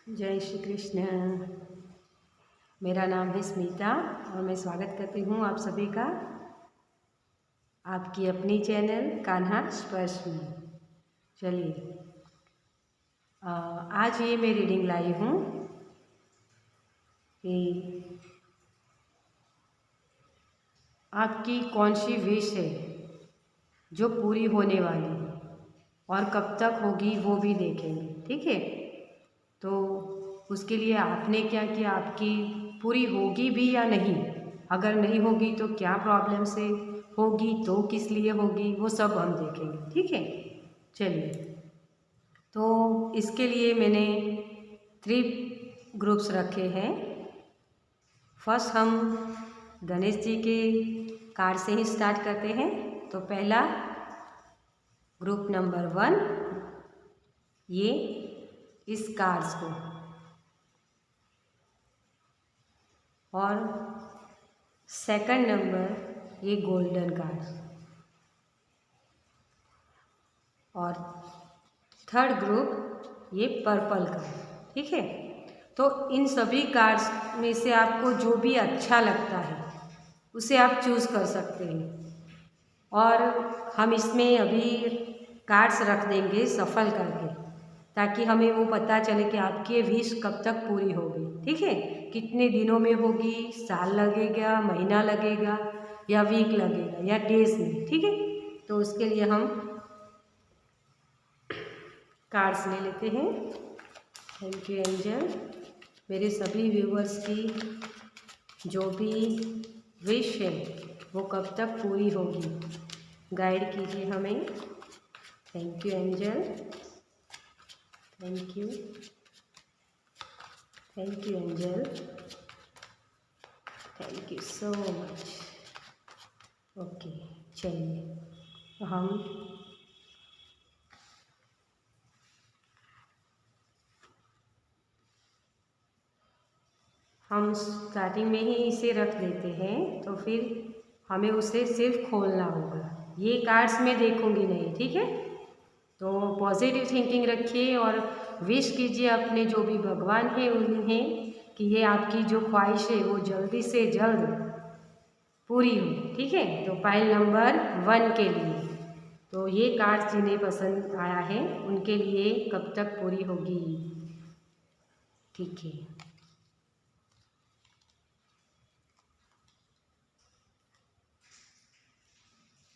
जय श्री कृष्ण। मेरा नाम है स्मिता और मैं स्वागत करती हूँ आप सभी का आपकी अपनी चैनल कान्हा स्पर्श में। चलिए आज ये मैं रीडिंग लाई हूँ कि आपकी कौन सी विश है जो पूरी होने वाली है और कब तक होगी वो भी देखेंगे। ठीक है, तो उसके लिए आपने क्या किया, आपकी पूरी होगी भी या नहीं, अगर नहीं होगी तो क्या प्रॉब्लम से होगी, तो किस लिए होगी, वो सब हम देखेंगे। ठीक है, चलिए तो इसके लिए मैंने 3 ग्रुप्स रखे हैं। फर्स्ट हम गणेश जी के कार्ड से ही स्टार्ट करते हैं। तो पहला ग्रुप नंबर 1 ये इस कार्ड्स को, और सेकंड नंबर ये गोल्डन कार्ड, और थर्ड ग्रुप ये पर्पल कार्ड। ठीक है, तो इन सभी कार्ड्स में से आपको जो भी अच्छा लगता है उसे आप चूज़ कर सकते हैं। और हम इसमें अभी कार्ड्स रख देंगे सफल करके, ताकि हमें वो पता चले कि आपकी विश कब तक पूरी होगी। ठीक है, कितने दिनों में होगी, साल लगेगा, महीना लगेगा, या वीक लगेगा, या डेज में। ठीक है, तो उसके लिए हम कार्ड्स ले लेते हैं। Thank you angel. मेरे सभी व्यूवर्स की जो भी विश है वो कब तक पूरी होगी, गाइड कीजिए हमें। Thank you angel, thank you, thank you angel, thank you so much. Okay, चलिए तो हम स्टार्टिंग में ही इसे रख देते हैं, तो फिर हमें उसे सिर्फ खोलना होगा। ये कार्ड्स में देखूंगी नहीं। ठीक है, तो पॉजिटिव थिंकिंग रखिए और विश कीजिए अपने जो भी भगवान हैं उन्हें कि ये आपकी जो ख्वाहिश है वो जल्दी से जल्द पूरी हो। ठीक है, तो पाइल नंबर 1 के लिए तो ये कार्ड जिन्हें पसंद आया है उनके लिए कब तक पूरी होगी। ठीक है,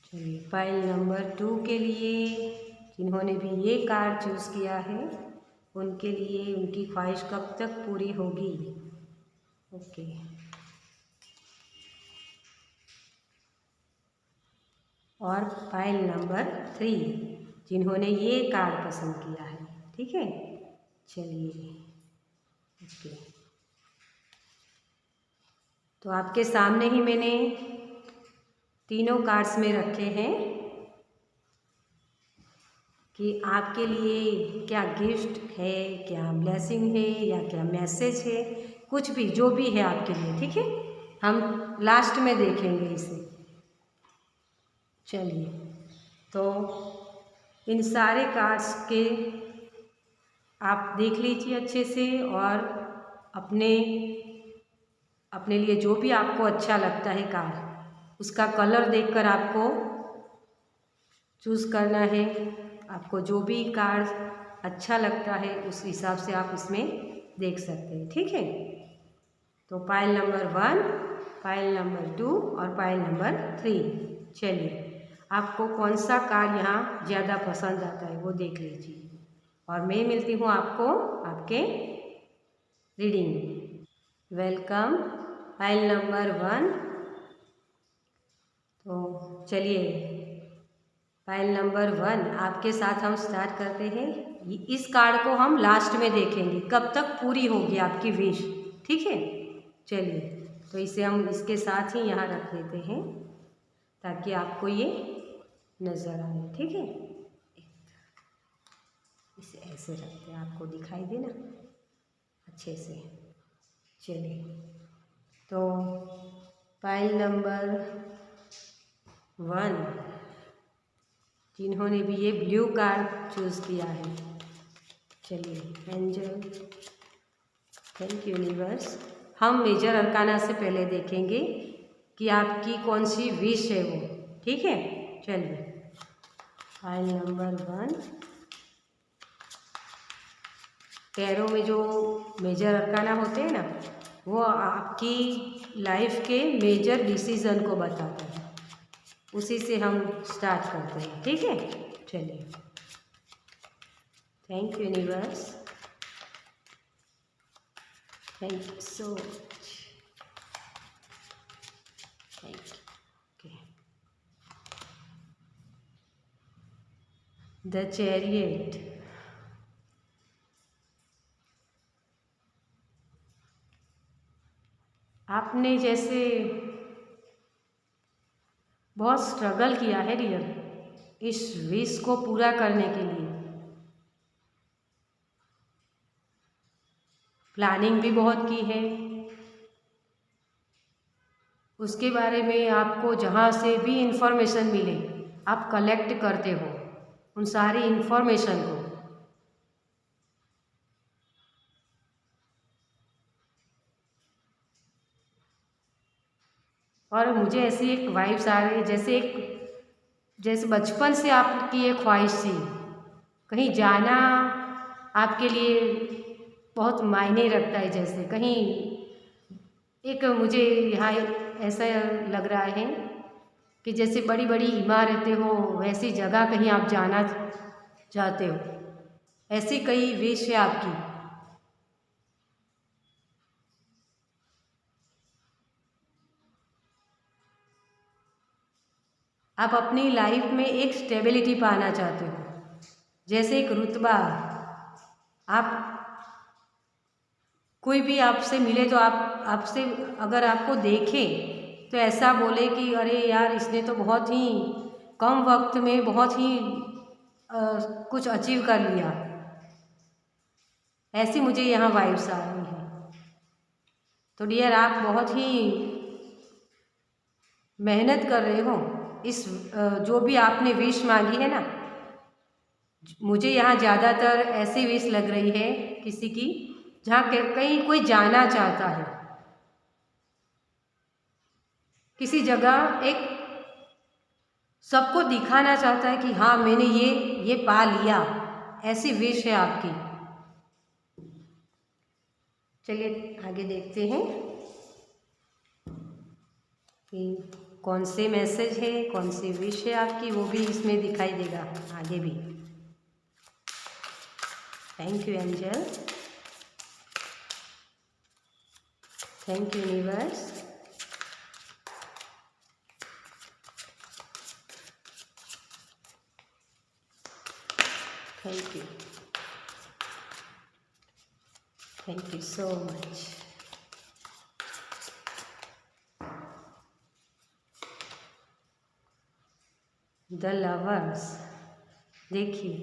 चलिए पाइल नंबर 2 के लिए जिन्होंने भी ये कार्ड चूज़ किया है उनके लिए उनकी ख्वाहिश कब तक पूरी होगी। ओके, और फाइल नंबर 3 जिन्होंने ये कार्ड पसंद किया है। ठीक है, चलिए ओके, तो आपके सामने ही मैंने तीनों कार्ड्स में रखे हैं कि आपके लिए क्या गिफ्ट है, क्या ब्लेसिंग है, या क्या मैसेज है, कुछ भी जो भी है आपके लिए। ठीक है, हम लास्ट में देखेंगे इसे। चलिए, तो इन सारे कार्ड्स के आप देख लीजिए अच्छे से, और अपने अपने लिए जो भी आपको अच्छा लगता है कार्ड, उसका कलर देखकर आपको चूज़ करना है। आपको जो भी कार्ड अच्छा लगता है उस हिसाब से आप इसमें देख सकते हैं। ठीक है, तो पाइल नंबर 1, पाइल नंबर 2 और पाइल नंबर 3। चलिए, आपको कौन सा कार्ड यहाँ ज़्यादा पसंद आता है वो देख लीजिए, और मैं मिलती हूँ आपको आपके रीडिंग में। Welcome pile number 1। तो चलिए पाइल नंबर 1 आपके साथ हम स्टार्ट करते हैं। इस कार्ड को हम लास्ट में देखेंगे कब तक पूरी होगी आपकी विश। ठीक है, चलिए तो इसे हम इसके साथ ही यहाँ रख देते हैं ताकि आपको ये नज़र आए। ठीक है, इसे ऐसे रखते हैं, आपको दिखाई दे ना अच्छे से। चलिए, तो पाइल नंबर 1 जिन्होंने भी ये ब्लू कार्ड चूज़ किया है, चलिए एंजल थैंक यू यूनिवर्स। हम मेजर अरकाना से पहले देखेंगे कि आपकी कौन सी विश है वो, ठीक है। चलिए, फाइल नंबर 1। टैरो में जो मेजर अरकाना होते हैं ना, वो आपकी लाइफ के मेजर डिसीज़न को बताते हैं। उसी से हम स्टार्ट करते हैं, ठीक है। चलिए, thank you universe, thank you so much, thank you. Okay, the chariot. आपने जैसे बहुत स्ट्रगल किया है डियर इस विश को पूरा करने के लिए। प्लानिंग भी बहुत की है। उसके बारे में आपको जहाँ से भी इंफॉर्मेशन मिले आप कलेक्ट करते हो उन सारी इंफॉर्मेशन को। और मुझे ऐसी एक वाइब्स आ रही है जैसे बचपन से आपकी एक ख्वाहिश थी कहीं जाना, आपके लिए बहुत मायने रखता है। जैसे कहीं एक मुझे यहाँ ऐसा लग रहा है कि जैसे बड़ी बड़ी इमारतें हो वैसी जगह कहीं आप जाना चाहते हो, ऐसी कई विश है आपकी। आप अपनी लाइफ में एक स्टेबिलिटी पाना चाहते हो, जैसे एक रुतबा। आप कोई भी आपसे मिले तो आपसे अगर आपको देखे तो ऐसा बोले कि अरे यार, इसने तो बहुत ही कम वक्त में बहुत ही कुछ अचीव कर लिया। ऐसी मुझे यहाँ वाइब्स आ रही है। तो डियर, आप बहुत ही मेहनत कर रहे हो इस जो भी आपने विश मांगी है ना। मुझे यहाँ ज़्यादातर ऐसी विश लग रही है किसी की जहाँ कहीं कोई जाना चाहता है, किसी जगह एक सबको दिखाना चाहता है कि हाँ मैंने ये पा लिया। ऐसी विश है आपकी। चलिए आगे देखते हैं कि कौन से मैसेज है, कौन सी विश है आपकी, वो भी इसमें दिखाई देगा आगे भी। Thank you angel, thank you universe. Thank you, thank you so much. The lovers. देखिए,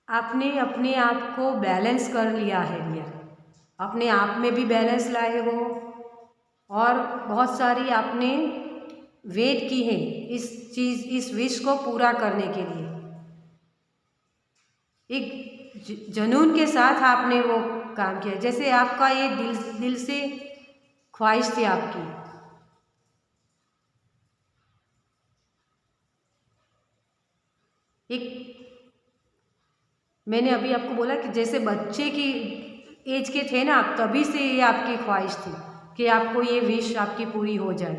आपने अपने आप को बैलेंस कर लिया है डियर। अपने आप में भी बैलेंस लाए हो और बहुत सारी आपने वेट की है इस विश को पूरा करने के लिए। एक जुनून के साथ आपने वो काम किया, जैसे आपका ये दिल से ख्वाहिश थी आपकी। एक मैंने अभी आपको बोला कि जैसे बच्चे की एज के थे ना आप, तभी से ये आपकी ख्वाहिश थी कि आपको ये विश आपकी पूरी हो जाए।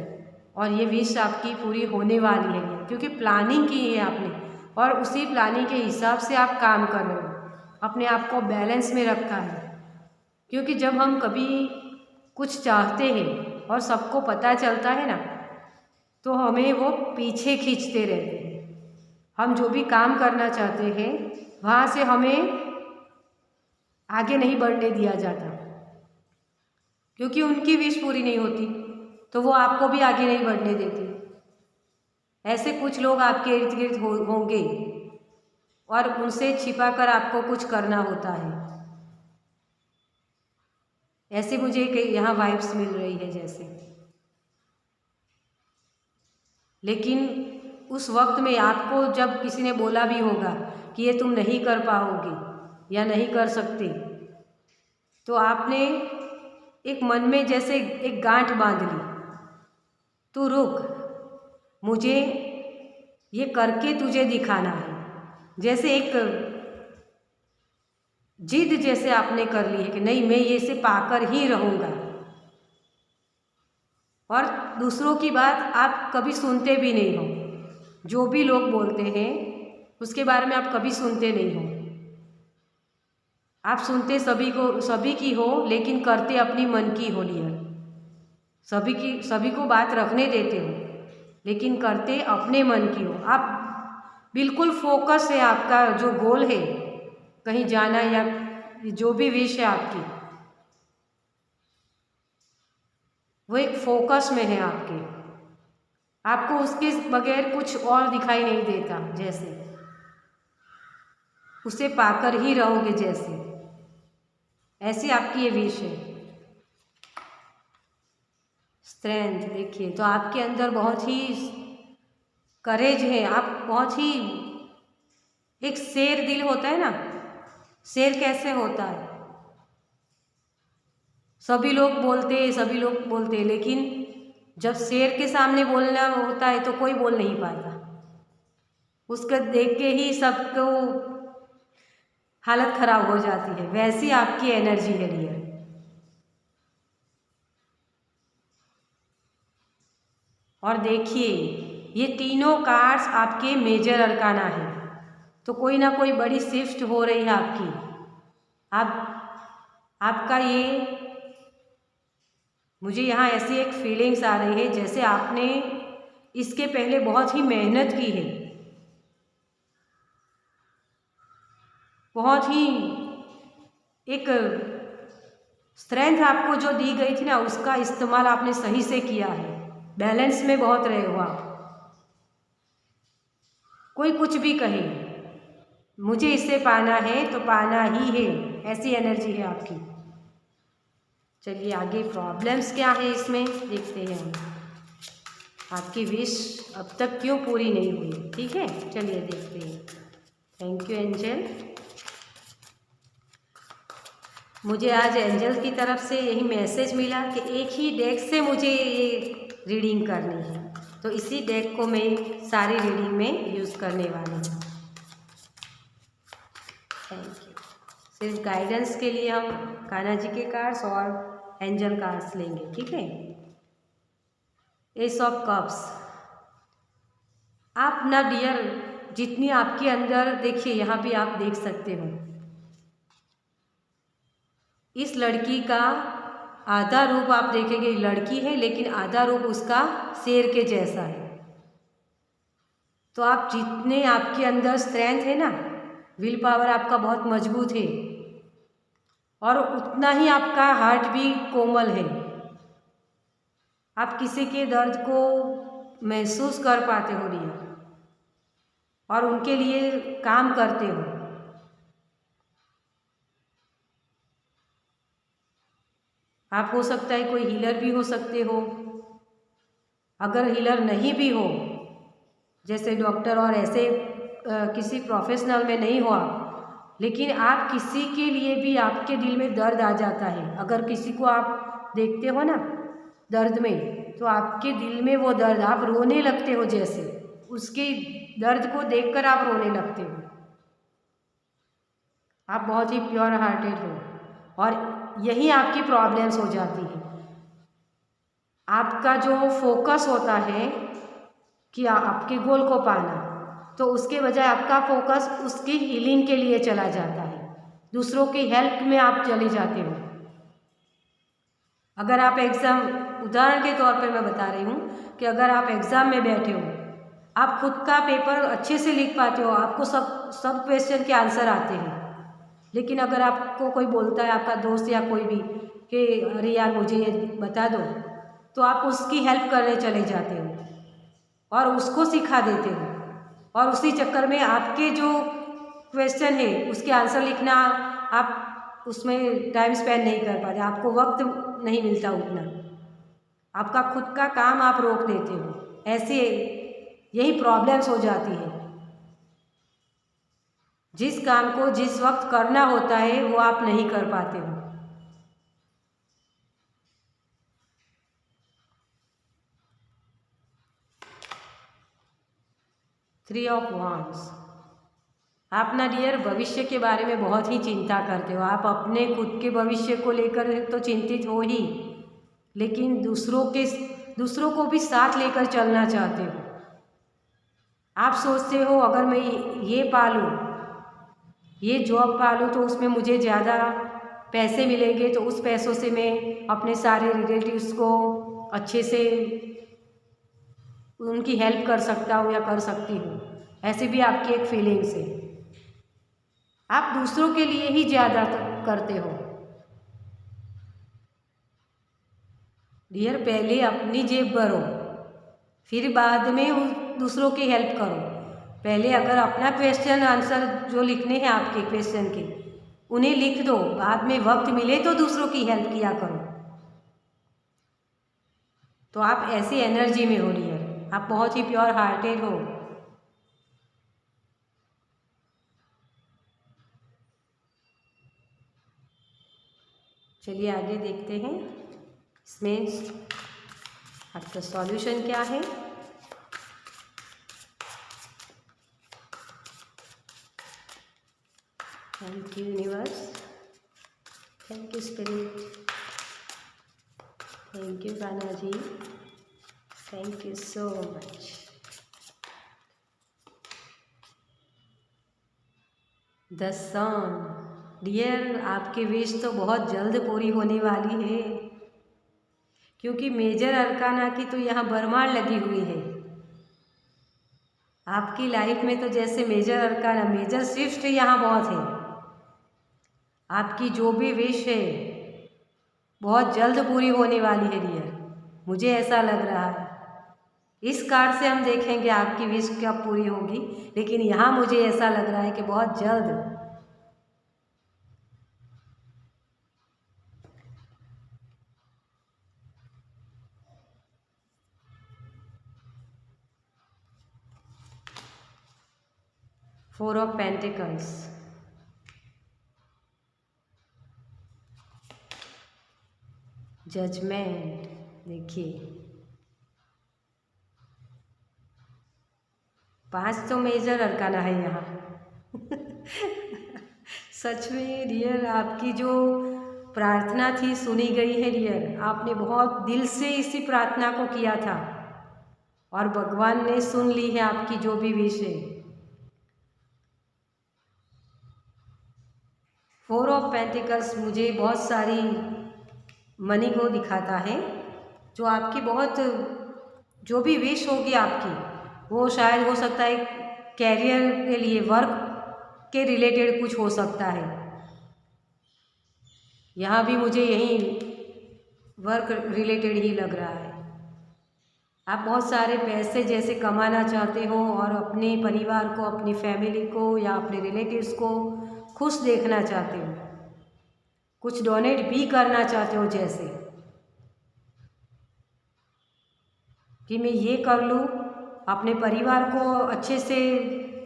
और ये विश आपकी पूरी होने वाली है क्योंकि प्लानिंग की है आपने और उसी प्लानिंग के हिसाब से आप काम कर रहे हो। अपने आप को बैलेंस में रखा है, क्योंकि जब हम कभी कुछ चाहते हैं और सबको पता चलता है ना, तो हमें वो पीछे खींचते रहते हैं। हम जो भी काम करना चाहते हैं वहाँ से हमें आगे नहीं बढ़ने दिया जाता, क्योंकि उनकी विश पूरी नहीं होती तो वो आपको भी आगे नहीं बढ़ने देते। ऐसे कुछ लोग आपके इर्द गिर्द होंगे और उनसे छिपाकर आपको कुछ करना होता है। ऐसे मुझे यहाँ वाइब्स मिल रही है जैसे। लेकिन उस वक्त में आपको जब किसी ने बोला भी होगा कि ये तुम नहीं कर पाओगे या नहीं कर सकते, तो आपने एक मन में जैसे एक गांठ बांध ली, तू रुक, मुझे ये करके तुझे दिखाना है। जैसे एक जिद जैसे आपने कर ली है कि नहीं, मैं ये से पाकर ही रहूँगा। और दूसरों की बात आप कभी सुनते भी नहीं हो। जो भी लोग बोलते हैं उसके बारे में आप कभी सुनते नहीं हो। आप सुनते सभी की हो, लेकिन करते अपनी मन की हो डियर। सभी को बात रखने देते हो, लेकिन करते अपने मन की हो। आप बिल्कुल फोकस है, आपका जो गोल है कहीं जाना या जो भी विश है आपकी, वो एक फोकस में है आपके। आपको उसके बगैर कुछ और दिखाई नहीं देता, जैसे उसे पाकर ही रहोगे, जैसे ऐसी आपकी ये विश है। स्ट्रेंथ देखिए, तो आपके अंदर बहुत ही करेज है। आप बहुत ही, एक शेर दिल होता है ना, शेर कैसे होता है, सभी लोग बोलते, लेकिन जब शेर के सामने बोलना होता है तो कोई बोल नहीं पाता। उसको देख के ही सबको हालत खराब हो जाती है। वैसी आपकी एनर्जी है डियर। और देखिए, ये तीनों कार्ड्स आपके मेजर अरकाना है, तो कोई ना कोई बड़ी शिफ्ट हो रही है आपकी। आपका ये, मुझे यहाँ ऐसी एक फीलिंग्स आ रही है जैसे आपने इसके पहले बहुत ही मेहनत की है, बहुत ही एक स्ट्रेंथ आपको जो दी गई थी ना, उसका इस्तेमाल आपने सही से किया है। बैलेंस में बहुत रहे हो आप। कोई कुछ भी कहे, मुझे इससे पाना है तो पाना ही है, ऐसी एनर्जी है आपकी। चलिए आगे प्रॉब्लम्स क्या है इसमें देखते हैं हम। आपकी विश अब तक क्यों पूरी नहीं हुई, ठीक है, चलिए देखते हैं। Thank you angel. मुझे आज एंजल की तरफ से यही मैसेज मिला कि एक ही डेक से मुझे ये रीडिंग करनी है, तो इसी डेक को मैं सारी रीडिंग में यूज़ करने वाली हूँ। Thank you. सिर्फ गाइडेंस के लिए हम कान्हा जी के कार्ड्स और एंजल कार्ड्स लेंगे, ठीक है। S of cups. आप ना डियर, जितनी आपके अंदर, देखिए यहाँ भी आप देख सकते हो, इस लड़की का आधा रूप आप देखेंगे, लड़की है लेकिन आधा रूप उसका शेर के जैसा है। तो आप जितने आपके अंदर स्ट्रेंथ है ना, विल पावर आपका बहुत मजबूत है, और उतना ही आपका हार्ट भी कोमल है। आप किसी के दर्द को महसूस कर पाते हो डियर, और उनके लिए काम करते हो। आप हो सकता है कोई हीलर भी हो सकते हो। अगर हीलर नहीं भी हो, जैसे डॉक्टर और ऐसे किसी प्रोफेशनल में नहीं हो आप, लेकिन आप किसी के लिए भी, आपके दिल में दर्द आ जाता है। अगर किसी को आप देखते हो ना दर्द में, तो आपके दिल में वो दर्द, आप रोने लगते हो, जैसे उसके दर्द को देखकर आप रोने लगते हो। आप बहुत ही प्योर हार्टेड हो, और यही आपकी प्रॉब्लम्स हो जाती है। आपका जो फोकस होता है कि आपके गोल को पाना, तो उसके बजाय आपका फोकस उसकी हीलिंग के लिए चला जाता है, दूसरों की हेल्प में आप चले जाते हो। अगर आप एग्ज़ाम, उदाहरण के तौर पे मैं बता रही हूँ कि अगर आप एग्ज़ाम में बैठे हो, आप खुद का पेपर अच्छे से लिख पाते हो, आपको सब क्वेश्चन के आंसर आते हैं, लेकिन अगर आपको कोई बोलता है, आपका दोस्त या कोई भी, कि अरे यार मुझे ये बता दो, तो आप उसकी हेल्प करने चले जाते हो और उसको सिखा देते हो, और उसी चक्कर में आपके जो क्वेश्चन है उसके आंसर लिखना, आप उसमें टाइम स्पेंड नहीं कर पाते, आपको वक्त नहीं मिलता उतना, आपका खुद का काम आप रोक देते हो। ऐसे यही प्रॉब्लम्स हो जाती है। जिस काम को जिस वक्त करना होता है वो आप नहीं कर पाते हो। 3 ऑफ वांड्स। आप ना डियर भविष्य के बारे में बहुत ही चिंता करते हो। आप अपने खुद के भविष्य को लेकर तो चिंतित हो ही, लेकिन दूसरों को भी साथ लेकर चलना चाहते हो। आप सोचते हो अगर मैं ये पालूँ, ये जॉब पालूँ तो उसमें मुझे ज़्यादा पैसे मिलेंगे, तो उस पैसों से मैं अपने सारे रिलेटिव्स को अच्छे से उनकी हेल्प कर सकता हूँ या कर सकती हूँ। ऐसे भी आपकी एक फीलिंग्स है। आप दूसरों के लिए ही ज़्यादा करते हो डियर। पहले अपनी जेब भरो, फिर बाद में दूसरों की हेल्प करो। पहले अगर अपना क्वेश्चन आंसर जो लिखने हैं आपके क्वेश्चन के, उन्हें लिख दो। बाद में वक्त मिले तो दूसरों की हेल्प किया करो। तो आप ऐसी एनर्जी में हो डियर। आप बहुत ही प्योर हार्टेड हो। चलिए आगे देखते हैं इसमें आपका सॉल्यूशन क्या है। Thank you universe, thank you spirit, thank you Kanha ji, thank you so much. The sun dear, आपकी विश तो बहुत जल्द पूरी होने वाली है, क्योंकि मेजर अरकाना की तो यहाँ भरमार लगी हुई है। आपकी लाइफ में तो जैसे मेजर अरकाना, मेजर शिफ्ट यहाँ बहुत है। आपकी जो भी विश है बहुत जल्द पूरी होने वाली है डियर, मुझे ऐसा लग रहा है। इस कार्ड से हम देखेंगे आपकी विश कब पूरी होगी, लेकिन यहाँ मुझे ऐसा लग रहा है कि बहुत जल्द। Four of pentacles, judgement. देखिए 5 तो मेजर अरकाना है यहाँ। सच में डियर, आपकी जो प्रार्थना थी सुनी गई है डियर। आपने बहुत दिल से इसी प्रार्थना को किया था और भगवान ने सुन ली है आपकी जो भी विश है। 4 ऑफ पेंटिकल्स मुझे बहुत सारी मनी को दिखाता है। जो आपकी बहुत जो भी विश होगी आपकी, वो शायद हो सकता है कैरियर के लिए, वर्क के रिलेटेड कुछ हो सकता है। यहाँ भी मुझे यही वर्क रिलेटेड ही लग रहा है। आप बहुत सारे पैसे जैसे कमाना चाहते हो और अपने परिवार को, अपनी फैमिली को या अपने रिलेटिव्स को खुश देखना चाहते हो। कुछ डोनेट भी करना चाहते हो, जैसे कि मैं ये कर लूँ, अपने परिवार को अच्छे से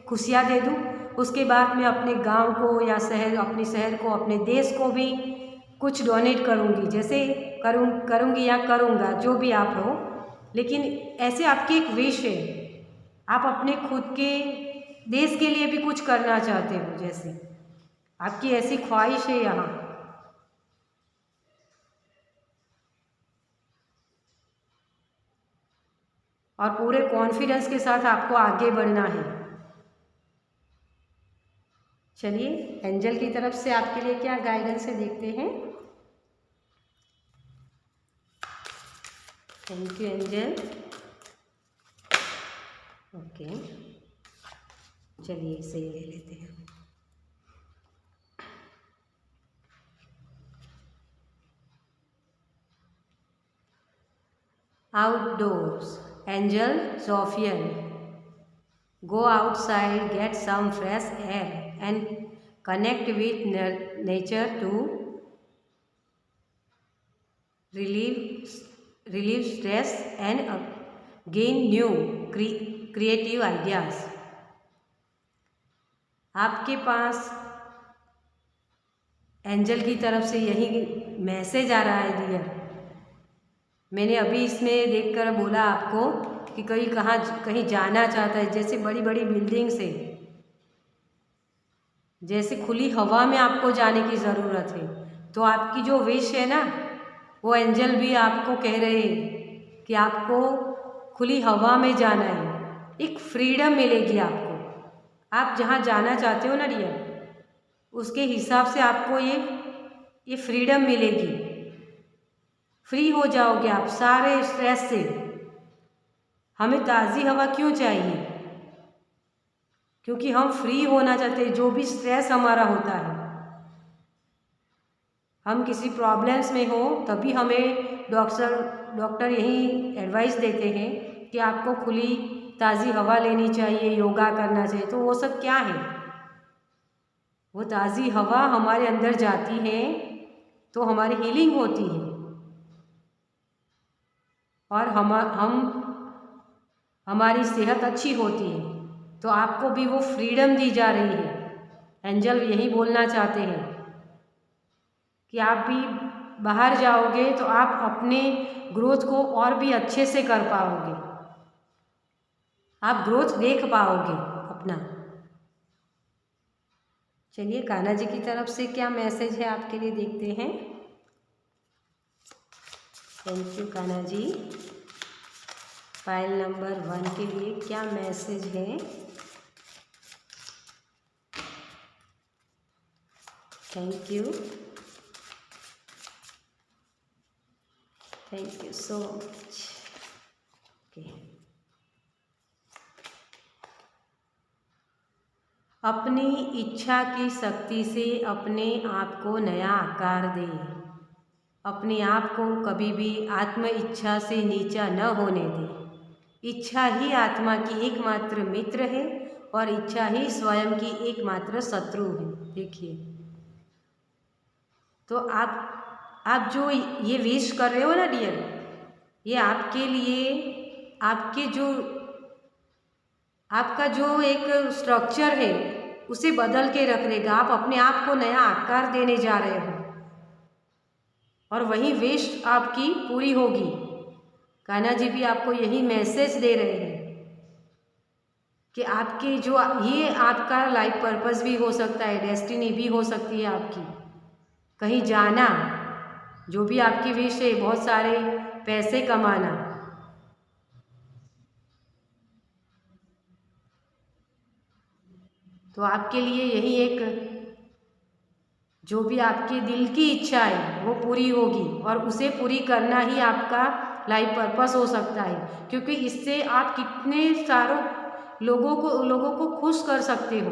खुशियाँ दे दूँ, उसके बाद मैं अपने गांव को या शहर, अपने शहर को, अपने देश को भी कुछ डोनेट करूँगी। जैसे करूँगी या करूँगा, जो भी आप हो, लेकिन ऐसे आपकी एक विश है। आप अपने खुद के देश के लिए भी कुछ करना चाहते हो, जैसे आपकी ऐसी ख्वाहिश है यहाँ। और पूरे कॉन्फिडेंस के साथ आपको आगे बढ़ना है। चलिए एंजल की तरफ से आपके लिए क्या गाइडेंस है देखते हैं। Thank you angel. ओके, चलिए इसे ले लेते हैं। Outdoors, Angel Sophian. Go outside, get some fresh air and connect with nature to relieve stress and gain new creative ideas. आपके पास एंजल की तरफ से यही मैसेज आ रहा है डियर। मैंने अभी इसमें देखकर बोला आपको कि कहीं जाना चाहता है, जैसे बड़ी बड़ी बिल्डिंग से, जैसे खुली हवा में आपको जाने की ज़रूरत है, तो आपकी जो विश है ना, वो एंजल भी आपको कह रहे हैं कि आपको खुली हवा में जाना है, एक फ्रीडम मिलेगी आपको। आप जहाँ जाना चाहते हो ना डियर, उसके हिसाब से आपको ये फ्रीडम मिलेगी। फ्री हो जाओगे आप सारे स्ट्रेस से। हमें ताज़ी हवा क्यों चाहिए? क्योंकि हम फ्री होना चाहते हैं। जो भी स्ट्रेस हमारा होता है, हम किसी प्रॉब्लम्स में हो, तभी हमें डॉक्टर यही एडवाइस देते हैं कि आपको खुली ताज़ी हवा लेनी चाहिए, योगा करना चाहिए। तो वो सब क्या है? वो ताज़ी हवा हमारे अंदर जाती है तो हमारी हीलिंग होती है, और हमारी सेहत अच्छी होती है। तो आपको भी वो फ्रीडम दी जा रही है। एंजल यही बोलना चाहते हैं कि आप भी बाहर जाओगे तो आप अपने ग्रोथ को और भी अच्छे से कर पाओगे, आप ग्रोथ देख पाओगे अपना। चलिए कान्हा जी की तरफ से क्या मैसेज है आपके लिए, देखते हैं। Thank you Kanha ji. File number 1 के लिए क्या मैसेज है? Thank you, thank you so much. Okay, अपनी इच्छा की शक्ति से अपने आप को नया आकार दें। अपने आप को कभी भी आत्म इच्छा से नीचा न होने दें। इच्छा ही आत्मा की एकमात्र मित्र है और इच्छा ही स्वयं की एकमात्र शत्रु है। देखिए, तो आप जो ये विश कर रहे हो ना डियर, ये आपके लिए आपका जो एक स्ट्रक्चर है उसे बदल के रख देगा। आप अपने आप को नया आकार देने जा रहे हो और वही विश आपकी पूरी होगी। कान्हा जी भी आपको यही मैसेज दे रहे हैं कि आपके जो ये आपका लाइफ पर्पस भी हो सकता है, डेस्टिनी भी हो सकती है आपकी, कहीं जाना, जो भी आपकी विश है, बहुत सारे पैसे कमाना। तो आपके लिए यही एक जो भी आपके दिल की इच्छा है वो पूरी होगी, और उसे पूरी करना ही आपका लाइफ पर्पस हो सकता है, क्योंकि इससे आप कितने सारों लोगों को खुश कर सकते हो।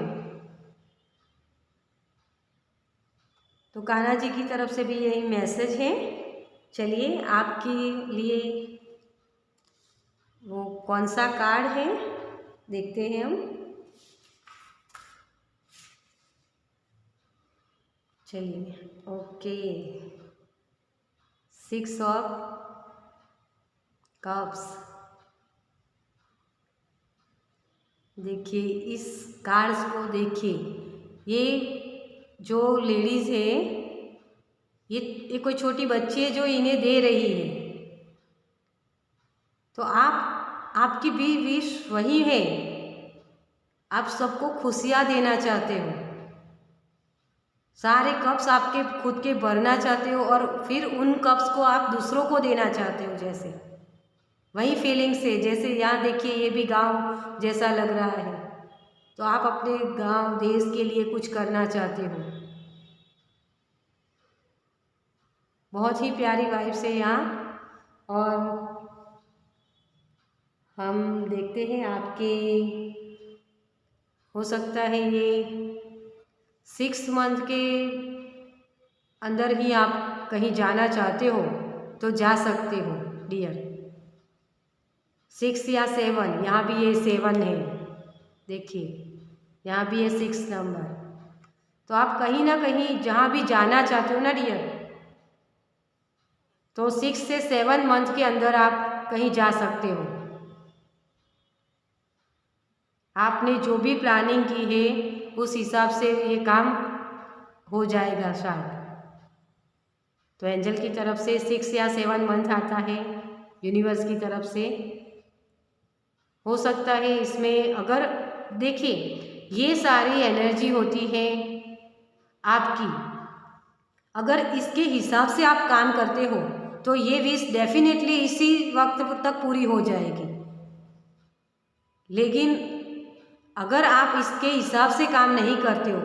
तो कान्हा जी की तरफ से भी यही मैसेज है। चलिए आपके लिए वो कौन सा कार्ड है देखते हैं हम। चलिए, ओके, 6 ऑफ कप्स। देखिए इस कार्ड्स को देखिए, ये जो लेडीज़ है, ये कोई छोटी बच्ची है जो इन्हें दे रही है। तो आपकी भी विश वही है, आप सबको खुशियाँ देना चाहते हो, सारे कप्स आपके खुद के भरना चाहते हो और फिर उन कप्स को आप दूसरों को देना चाहते हो। जैसे वही फीलिंग्स है, जैसे यहाँ देखिए ये भी गांव जैसा लग रहा है, तो आप अपने गांव देश के लिए कुछ करना चाहते हो। बहुत ही प्यारी वाइब्स है यहाँ। और हम देखते हैं आपके, हो सकता है ये 6 मंथ के अंदर ही आप कहीं जाना चाहते हो तो जा सकते हो डियर। 6 या 7, यहाँ भी ये 7 है, देखिए यहाँ भी ये 6 नंबर। तो आप कहीं ना कहीं जहाँ भी जाना चाहते हो ना डियर, तो 6 से 7 मंथ के अंदर आप कहीं जा सकते हो। आपने जो भी प्लानिंग की है उस हिसाब से ये काम हो जाएगा शायद। तो एंजल की तरफ से 6 या 7 मंथ आता है यूनिवर्स की तरफ से। हो सकता है इसमें, अगर देखिए ये सारी एनर्जी होती है आपकी, अगर इसके हिसाब से आप काम करते हो तो ये विश डेफिनेटली इसी वक्त तक पूरी हो जाएगी। लेकिन अगर आप इसके हिसाब से काम नहीं करते हो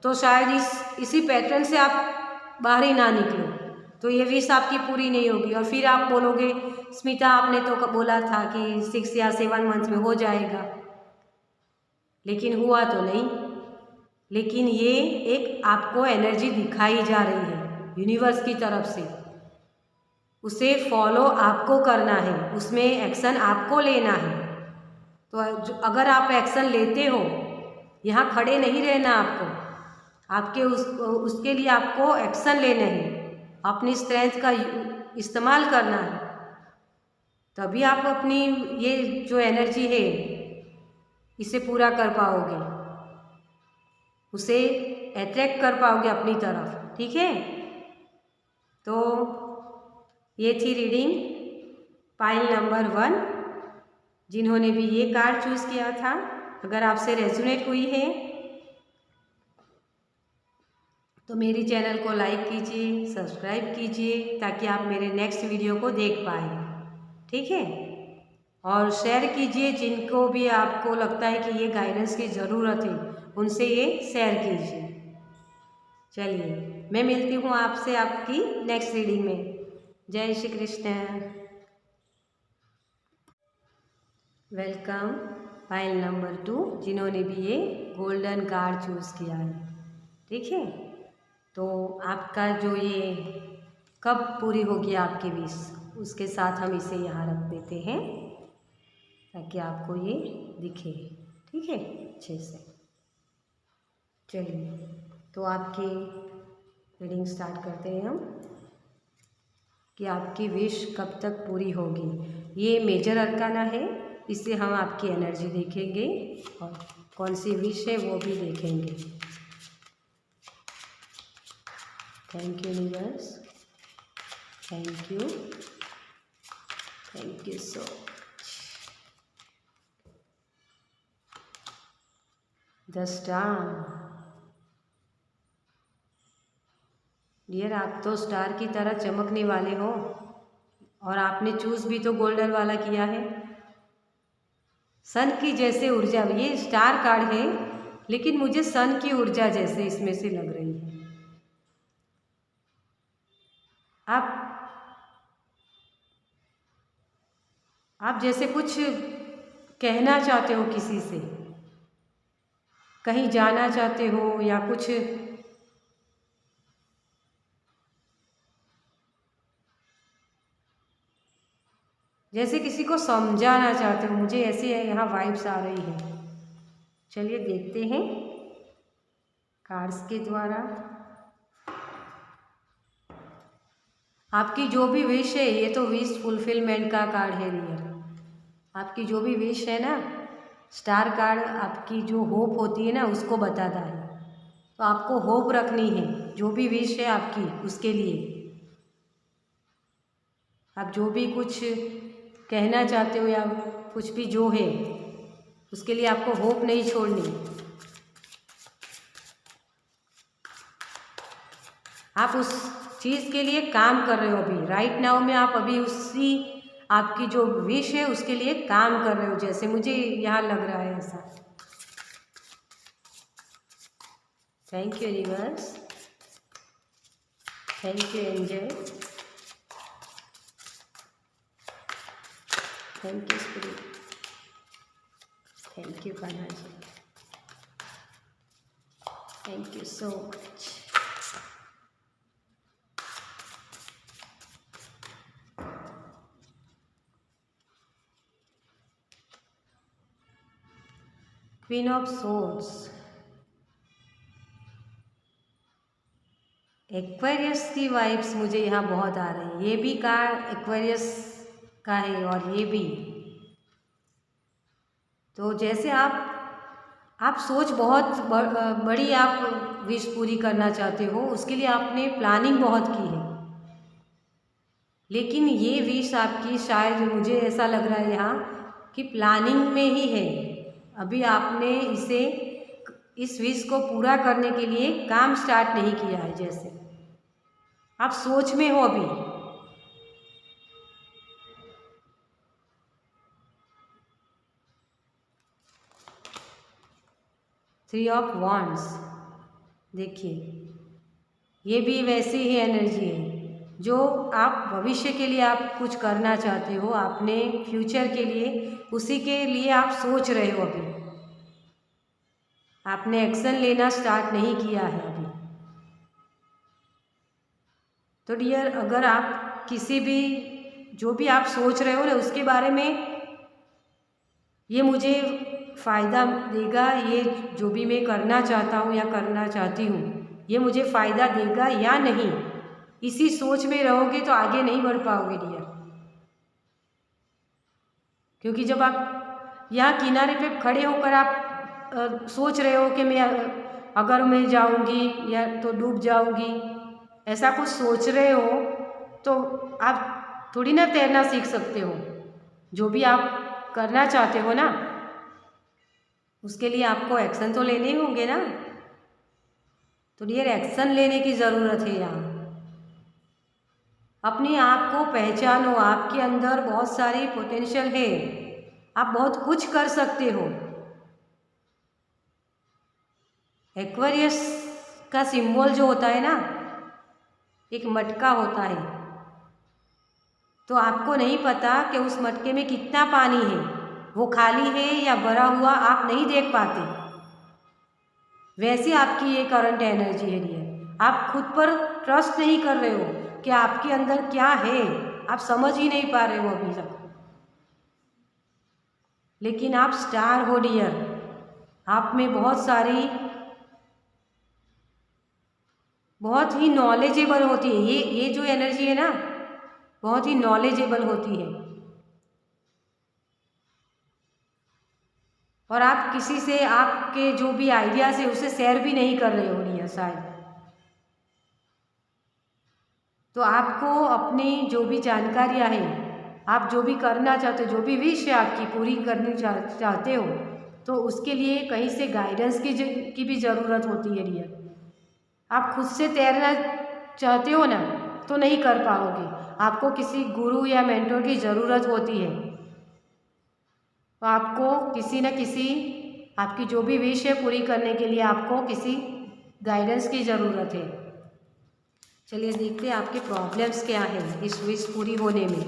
तो शायद इसी पैटर्न से आप बाहर ही ना निकलो, तो ये विश आपकी पूरी नहीं होगी। और फिर आप बोलोगे स्मिता आपने तो बोला था कि 6 या 7 मंथ्स में हो जाएगा, लेकिन हुआ तो नहीं। लेकिन ये एक आपको एनर्जी दिखाई जा रही है यूनिवर्स की तरफ से, उसे फॉलो आपको करना है, उसमें एक्शन आपको लेना है। तो अगर आप एक्शन लेते हो, यहाँ खड़े नहीं रहना आपको, आपके उसके लिए आपको एक्शन लेने हैं, अपनी स्ट्रेंथ का इस्तेमाल करना है, तभी आप अपनी ये जो एनर्जी है इसे पूरा कर पाओगे, उसे अट्रैक्ट कर पाओगे अपनी तरफ। ठीक है, तो ये थी रीडिंग पाइल नंबर 1, जिन्होंने भी ये कार्ड चूज़ किया था। अगर आपसे रेजोनेट हुई है तो मेरी चैनल को लाइक कीजिए, सब्सक्राइब कीजिए, ताकि आप मेरे नेक्स्ट वीडियो को देख पाएँ। ठीक है, और शेयर कीजिए, जिनको भी आपको लगता है कि ये गाइडेंस की ज़रूरत है उनसे ये शेयर कीजिए। चलिए, मैं मिलती हूँ आपसे आपकी नेक्स्ट रीडिंग में। जय Shri Krishna. Welcome pile number 2, जिन्होंने भी ये गोल्डन कार्ड चूज़ किया है। ठीक है, तो आपका जो ये कब पूरी होगी आपकी विश, उसके साथ हम इसे यहाँ रख देते हैं ताकि आपको ये दिखे। ठीक है, अच्छे से। चलिए, तो आपकी रीडिंग स्टार्ट करते हैं हम कि आपकी विश कब तक पूरी होगी। ये मेजर अरकाना है, इससे हम आपकी एनर्जी देखेंगे और कौन सी विश है वो भी देखेंगे। Thank you universe, thank you so much. The star. Dear, आप तो स्टार की तरह चमकने वाले हो, और आपने चूज़ भी तो गोल्डन वाला किया है। सन की जैसे ऊर्जा, ये स्टार कार्ड है लेकिन मुझे सन की ऊर्जा जैसे इसमें से लग रही है। आप जैसे कुछ कहना चाहते हो किसी से, कहीं जाना चाहते हो, या कुछ जैसे किसी को समझाना चाहते हो। मुझे ऐसे यहाँ वाइब्स आ रही है। चलिए देखते हैं कार्ड्स के द्वारा आपकी जो भी विश है। ये तो विश फुलफिलमेंट का कार्ड है रियल। आपकी जो भी विश है ना, स्टार कार्ड आपकी जो होप होती है ना उसको बताता है। तो आपको होप रखनी है, जो भी विश है आपकी उसके लिए। आप जो भी कुछ कहना चाहते हो या कुछ भी जो है उसके लिए आपको होप नहीं छोड़नी। आप उस चीज़ के लिए काम कर रहे हो अभी, राइट नाउ में आप अभी उसी आपकी जो विश है उसके लिए काम कर रहे हो, जैसे मुझे यहाँ लग रहा है ऐसा। Thank you universe, thank you angel, thank you spirit, thank you Kanha ji, thank you so much. Queen of swords, Aquarius की वाइब्स मुझे यहाँ बहुत आ रही है। ये भी कार्ड एक्वेरियस का है और ये भी। तो जैसे आप सोच बहुत बड़ी आप विश पूरी करना चाहते हो, उसके लिए आपने प्लानिंग बहुत की है, लेकिन ये विश आपकी शायद मुझे ऐसा लग रहा है यहाँ कि प्लानिंग में ही है। अभी आपने इस विश को पूरा करने के लिए काम स्टार्ट नहीं किया है, जैसे आप सोच में हो अभी। थ्री ऑफ वॉन्ड्स, देखिए ये भी वैसी ही एनर्जी है जो आप भविष्य के लिए आप कुछ करना चाहते हो, आपने फ्यूचर के लिए, उसी के लिए आप सोच रहे हो। अभी आपने एक्शन लेना स्टार्ट नहीं किया है अभी। तो डियर, अगर आप किसी भी जो भी आप सोच रहे हो ना उसके बारे में, ये मुझे फ़ायदा देगा, ये जो भी मैं करना चाहता हूँ या करना चाहती हूँ, ये मुझे फ़ायदा देगा या नहीं, इसी सोच में रहोगे तो आगे नहीं बढ़ पाओगे डियर। क्योंकि जब आप यहाँ किनारे पे खड़े होकर आप सोच रहे हो कि मैं अगर मैं जाऊँगी या तो डूब जाऊँगी, ऐसा कुछ सोच रहे हो, तो आप थोड़ी ना तैरना सीख सकते हो। जो भी आप करना चाहते हो ना, उसके लिए आपको एक्शन तो लेने ही होंगे ना। तो डियर, एक्शन लेने की ज़रूरत है यहाँ। अपने आप को पहचानो, आपके अंदर बहुत सारी पोटेंशियल है, आप बहुत कुछ कर सकते हो। एक्वेरियस का सिंबल जो होता है ना, एक मटका होता है, तो आपको नहीं पता कि उस मटके में कितना पानी है, वो खाली है या भरा हुआ, आप नहीं देख पाते। वैसे आपकी ये करंट एनर्जी है डियर। आप खुद पर ट्रस्ट नहीं कर रहे हो कि आपके अंदर क्या है, आप समझ ही नहीं पा रहे हो अभी तक। लेकिन आप स्टार हो डियर, आप में बहुत ही नॉलेजेबल होती है ये जो एनर्जी है ना, बहुत ही नॉलेजेबल होती है। और आप किसी से आपके जो भी आइडियाज़ है उसे शेयर भी नहीं कर रहे हो डियर शायद। तो आपको अपनी जो भी जानकारियाँ हैं, आप जो भी करना चाहते हो, जो भी विश है आपकी पूरी करनी चाहते हो, तो उसके लिए कहीं से गाइडेंस की भी ज़रूरत होती है डियर। आप खुद से तैरना चाहते हो ना, तो नहीं कर पाओगे, आपको किसी गुरु या मेंटर की ज़रूरत होती है। तो आपको किसी न किसी, आपकी जो भी विश है पूरी करने के लिए आपको किसी गाइडेंस की ज़रूरत है। चलिए देखते हैं आपके प्रॉब्लम्स क्या हैं इस विश पूरी होने में।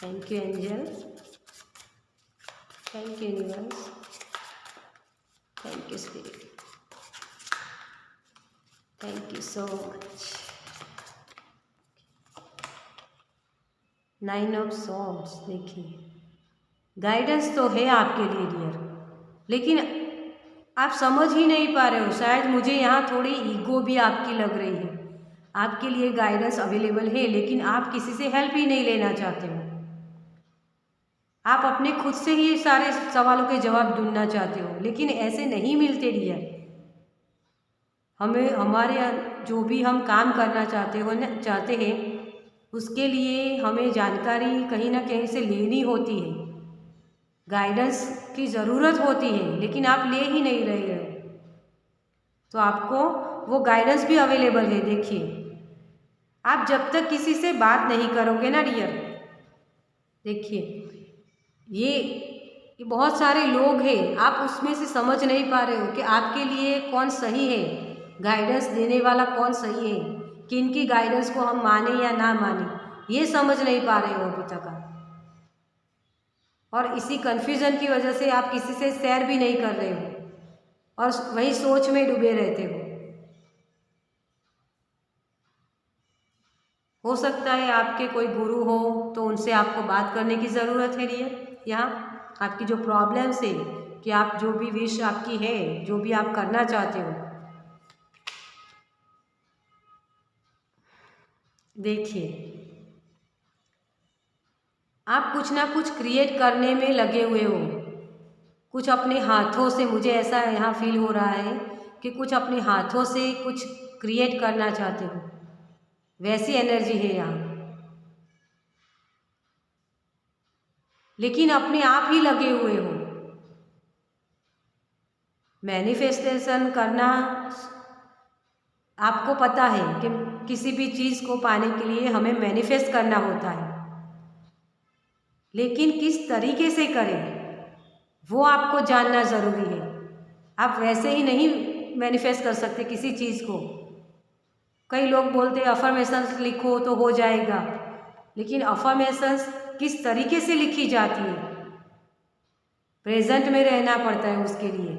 Thank you angel, thank you universe, thank you spirit, thank you so much. 9 of swords, देखिए गाइडेंस तो है आपके लिए डियर, लेकिन आप समझ ही नहीं पा रहे हो। शायद मुझे यहाँ थोड़ी ईगो भी आपकी लग रही है। आपके लिए गाइडेंस अवेलेबल है, लेकिन आप किसी से हेल्प ही नहीं लेना चाहते हो। आप अपने खुद से ही सारे सवालों के जवाब ढूंढना चाहते हो, लेकिन ऐसे नहीं मिलते डियर। हमें हमारे जो भी हम काम करना चाहते हैं, उसके लिए हमें जानकारी कहीं ना कहीं से लेनी होती है, गाइडेंस की ज़रूरत होती है, लेकिन आप ले ही नहीं रहे हो। तो आपको वो गाइडेंस भी अवेलेबल है। देखिए, आप जब तक किसी से बात नहीं करोगे ना डियर, देखिए ये बहुत सारे लोग हैं, आप उसमें से समझ नहीं पा रहे हो कि आपके लिए कौन सही है, गाइडेंस देने वाला कौन सही है, किनकी गाइडेंस को हम माने या ना माने, ये समझ नहीं पा रहे हो अभी तक आप। और इसी कन्फ्यूज़न की वजह से आप किसी से शेयर भी नहीं कर रहे हो और वही सोच में डूबे रहते हो सकता है आपके कोई गुरु हो, तो उनसे आपको बात करने की ज़रूरत है डियर। यहाँ आपकी जो प्रॉब्लम्स है कि आप जो भी विश आपकी है, जो भी आप करना चाहते हो, देखिए आप कुछ ना कुछ क्रिएट करने में लगे हुए हो, कुछ अपने हाथों से, मुझे ऐसा यहाँ फील हो रहा है कि कुछ अपने हाथों से कुछ क्रिएट करना चाहते हो, वैसी एनर्जी है यहाँ। लेकिन अपने आप ही लगे हुए हो। मैनिफेस्टेशन करना, आपको पता है कि किसी भी चीज़ को पाने के लिए हमें मैनिफेस्ट करना होता है, लेकिन किस तरीके से करें वो आपको जानना ज़रूरी है। आप वैसे ही नहीं मैनिफेस्ट कर सकते किसी चीज़ को। कई लोग बोलते हैं अफर्मेशंस लिखो तो हो जाएगा, लेकिन अफर्मेशंस किस तरीके से लिखी जाती है, प्रेजेंट में रहना पड़ता है उसके लिए,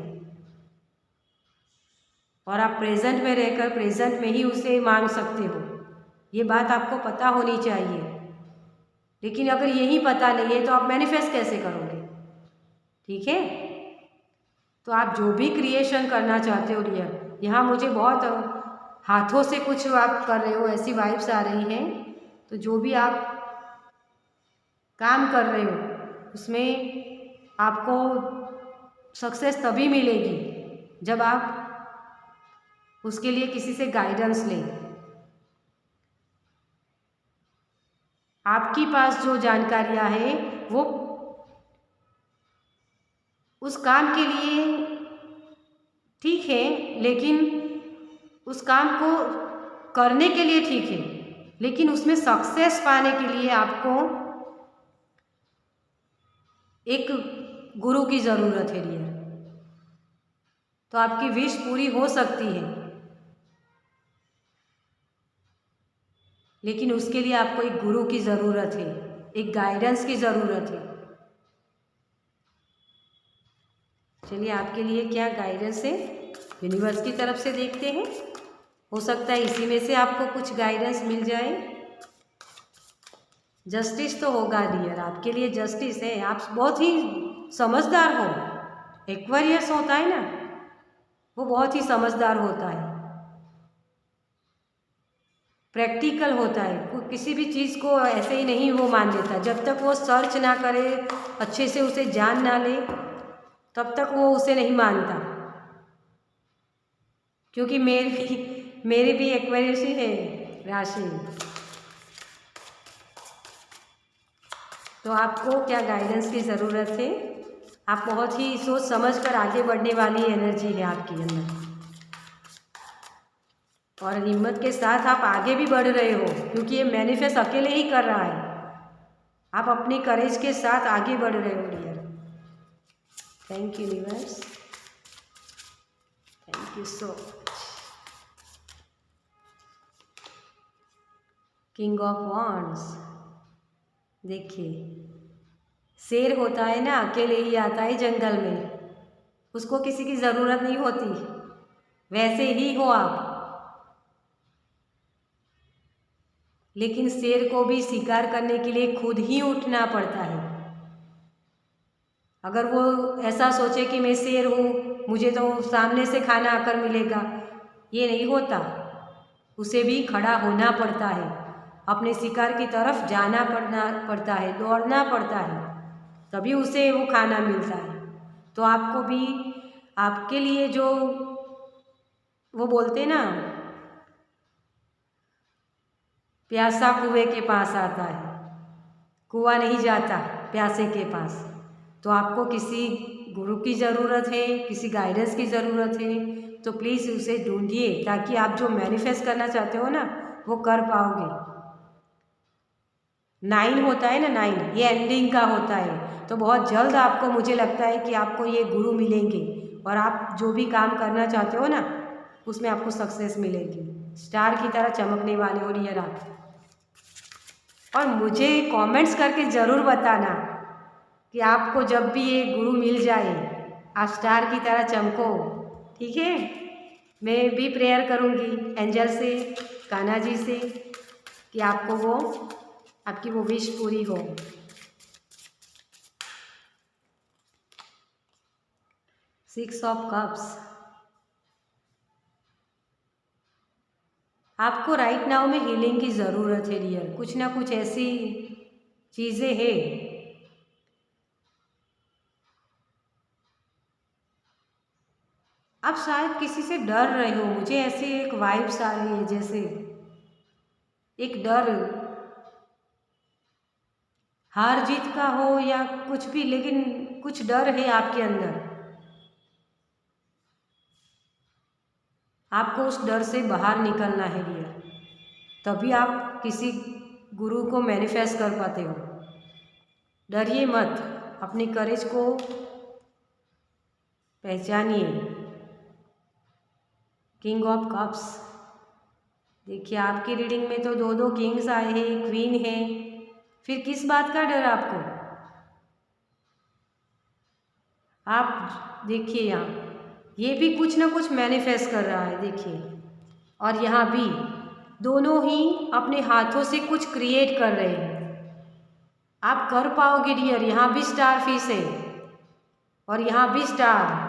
और आप प्रेजेंट में रहकर प्रेजेंट में ही उसे मांग सकते हो। ये बात आपको पता होनी चाहिए। लेकिन अगर यही पता नहीं है तो आप मैनिफेस्ट कैसे करोगे? ठीक है, तो आप जो भी क्रिएशन करना चाहते हो डियर, यहाँ मुझे बहुत हाथों से कुछ आप कर रहे हो, ऐसी वाइब्स आ रही हैं। तो जो भी आप काम कर रहे हो उसमें आपको सक्सेस तभी मिलेगी जब आप उसके लिए किसी से गाइडेंस लें। आपके पास जो जानकारियाँ हैं वो उस काम के लिए ठीक है, लेकिन उस काम को करने के लिए ठीक है, लेकिन उसमें सक्सेस पाने के लिए आपको एक गुरु की ज़रूरत है डियर। तो आपकी विश पूरी हो सकती है, लेकिन उसके लिए आपको एक गुरु की ज़रूरत है, एक गाइडेंस की ज़रूरत है। चलिए आपके लिए क्या गाइडेंस है यूनिवर्स की तरफ से देखते हैं। हो सकता है इसी में से आपको कुछ गाइडेंस मिल जाए। जस्टिस तो होगा डियर, आपके लिए जस्टिस है। आप बहुत ही समझदार हो। एक्वेरियस होता है ना, वो बहुत ही समझदार होता है, प्रैक्टिकल होता है। वो किसी भी चीज़ को ऐसे ही नहीं वो मान लेता। जब तक वो सर्च ना करे, अच्छे से उसे जान ना ले, तब तक वो उसे नहीं मानता। क्योंकि मेरी भी एक्वेरियस ही है राशि। तो आपको क्या गाइडेंस की ज़रूरत है? आप बहुत ही सोच समझ कर आगे बढ़ने वाली एनर्जी है आपके अंदर, और हिम्मत के साथ आप आगे भी बढ़ रहे हो, क्योंकि ये मैनिफेस्ट अकेले ही कर रहा है। आप अपनी करेज के साथ आगे बढ़ रहे हो dear. Thank you universe, thank you so much. King of wands, देखिए शेर होता है ना, अकेले ही आता है जंगल में, उसको किसी की ज़रूरत नहीं होती। वैसे ही हो आप, लेकिन शेर को भी शिकार करने के लिए खुद ही उठना पड़ता है। अगर वो ऐसा सोचे कि मैं शेर हूँ, मुझे तो सामने से खाना आकर मिलेगा, ये नहीं होता। उसे भी खड़ा होना पड़ता है, अपने शिकार की तरफ जाना पड़ता है, दौड़ना पड़ता है, तभी उसे वो खाना मिलता है। तो आपको भी, आपके लिए जो वो बोलते ना, प्यासा कुएं के पास आता है, कुआं नहीं जाता प्यासे के पास। तो आपको किसी गुरु की ज़रूरत है, किसी गाइडेंस की ज़रूरत है, तो प्लीज़ उसे ढूंढिए, ताकि आप जो मैनिफेस्ट करना चाहते हो ना वो कर पाओगे। 9 होता है ना, 9 ये एंडिंग का होता है। तो बहुत जल्द आपको, मुझे लगता है कि आपको ये गुरु मिलेंगे, और आप जो भी काम करना चाहते हो ना उसमें आपको सक्सेस मिलेगी। स्टार की तरह चमकने वाले हो डियर आप। और मुझे कमेंट्स करके ज़रूर बताना कि आपको जब भी ये गुरु मिल जाए आप स्टार की तरह चमको, ठीक है। मैं भी प्रेयर करूँगी एंजल से, कान्हा जी से, कि आपको वो, आपकी वो विश पूरी हो। सिक्स ऑफ कप्स, आपको राइट नाउ में हीलिंग की ज़रूरत है डियर। कुछ ना कुछ ऐसी चीज़ें हैं, आप शायद किसी से डर रहे हो। मुझे ऐसी एक वाइब्स आ रही है, जैसे एक डर, हार जीत का हो या कुछ भी, लेकिन कुछ डर है आपके अंदर, आपको उस डर से बाहर निकलना है डियर, तभी आप किसी गुरु को मैनिफेस्ट कर पाते हो। डरिए मत, अपनी करेज को पहचानिए। किंग ऑफ कप्स, देखिए आपकी रीडिंग में तो दो दो किंग्स आए हैं, क्वीन है, फिर किस बात का डर आपको? आप देखिए यहाँ ये भी कुछ ना कुछ मैनिफेस्ट कर रहा है, देखिए, और यहाँ भी दोनों ही अपने हाथों से कुछ क्रिएट कर रहे हैं। आप कर पाओगे डियर, यहाँ भी स्टार फिश है और यहाँ भी स्टार।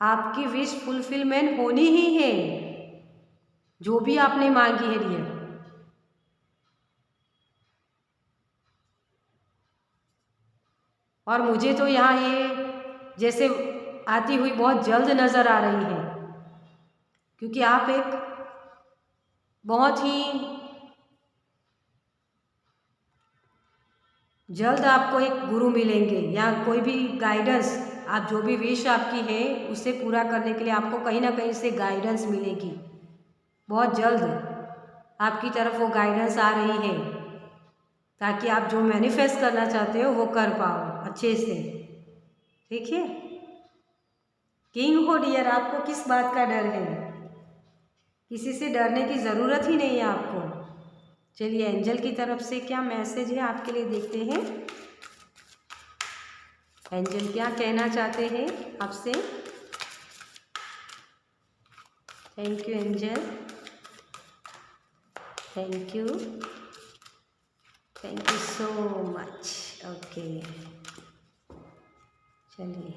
आपकी विश फुलफिलमेंट होनी ही है, जो भी आपने मांगी है डियर। और मुझे तो यहाँ ये जैसे आती हुई बहुत जल्द नज़र आ रही है, क्योंकि आप एक बहुत ही जल्द आपको एक गुरु मिलेंगे या कोई भी गाइडेंस, आप जो भी विश आपकी है उसे पूरा करने के लिए आपको कहीं ना कहीं से गाइडेंस मिलेगी। बहुत जल्द आपकी तरफ वो गाइडेंस आ रही है, ताकि आप जो मैनिफेस्ट करना चाहते हो वो कर पाओ अच्छे से, ठीक है। किंग हो डियर, आपको किस बात का डर है? किसी से डरने की ज़रूरत ही नहीं है आपको। चलिए एंजल की तरफ से क्या मैसेज है आपके लिए, देखते हैं एंजल क्या कहना चाहते हैं आपसे। Thank you angel, thank you so much. Okay चलिए,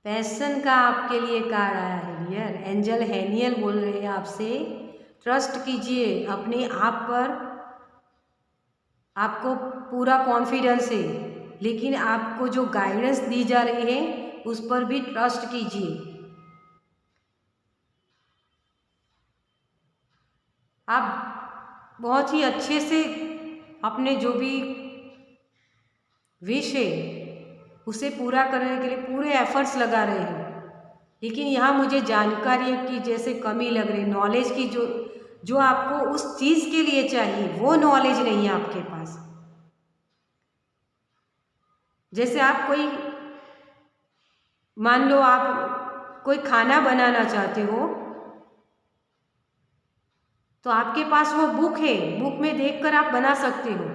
पैशन का आपके लिए कार्ड आया है डियर। एंजल हैनियल बोल रहे हैं आपसे, ट्रस्ट कीजिए अपने आप पर, आपको पूरा कॉन्फिडेंस है, लेकिन आपको जो गाइडेंस दी जा रही है उस पर भी ट्रस्ट कीजिए। आप बहुत ही अच्छे से अपने जो भी विश है उसे पूरा करने के लिए पूरे एफर्ट्स लगा रहे हैं, लेकिन यहाँ मुझे जानकारी की जैसे कमी लग रही, नॉलेज की, जो आपको उस चीज़ के लिए चाहिए वो नॉलेज नहीं है आपके पास। जैसे आप कोई, मान लो आप कोई खाना बनाना चाहते हो, तो आपके पास वो बुक है, बुक में देखकर आप बना सकते हो,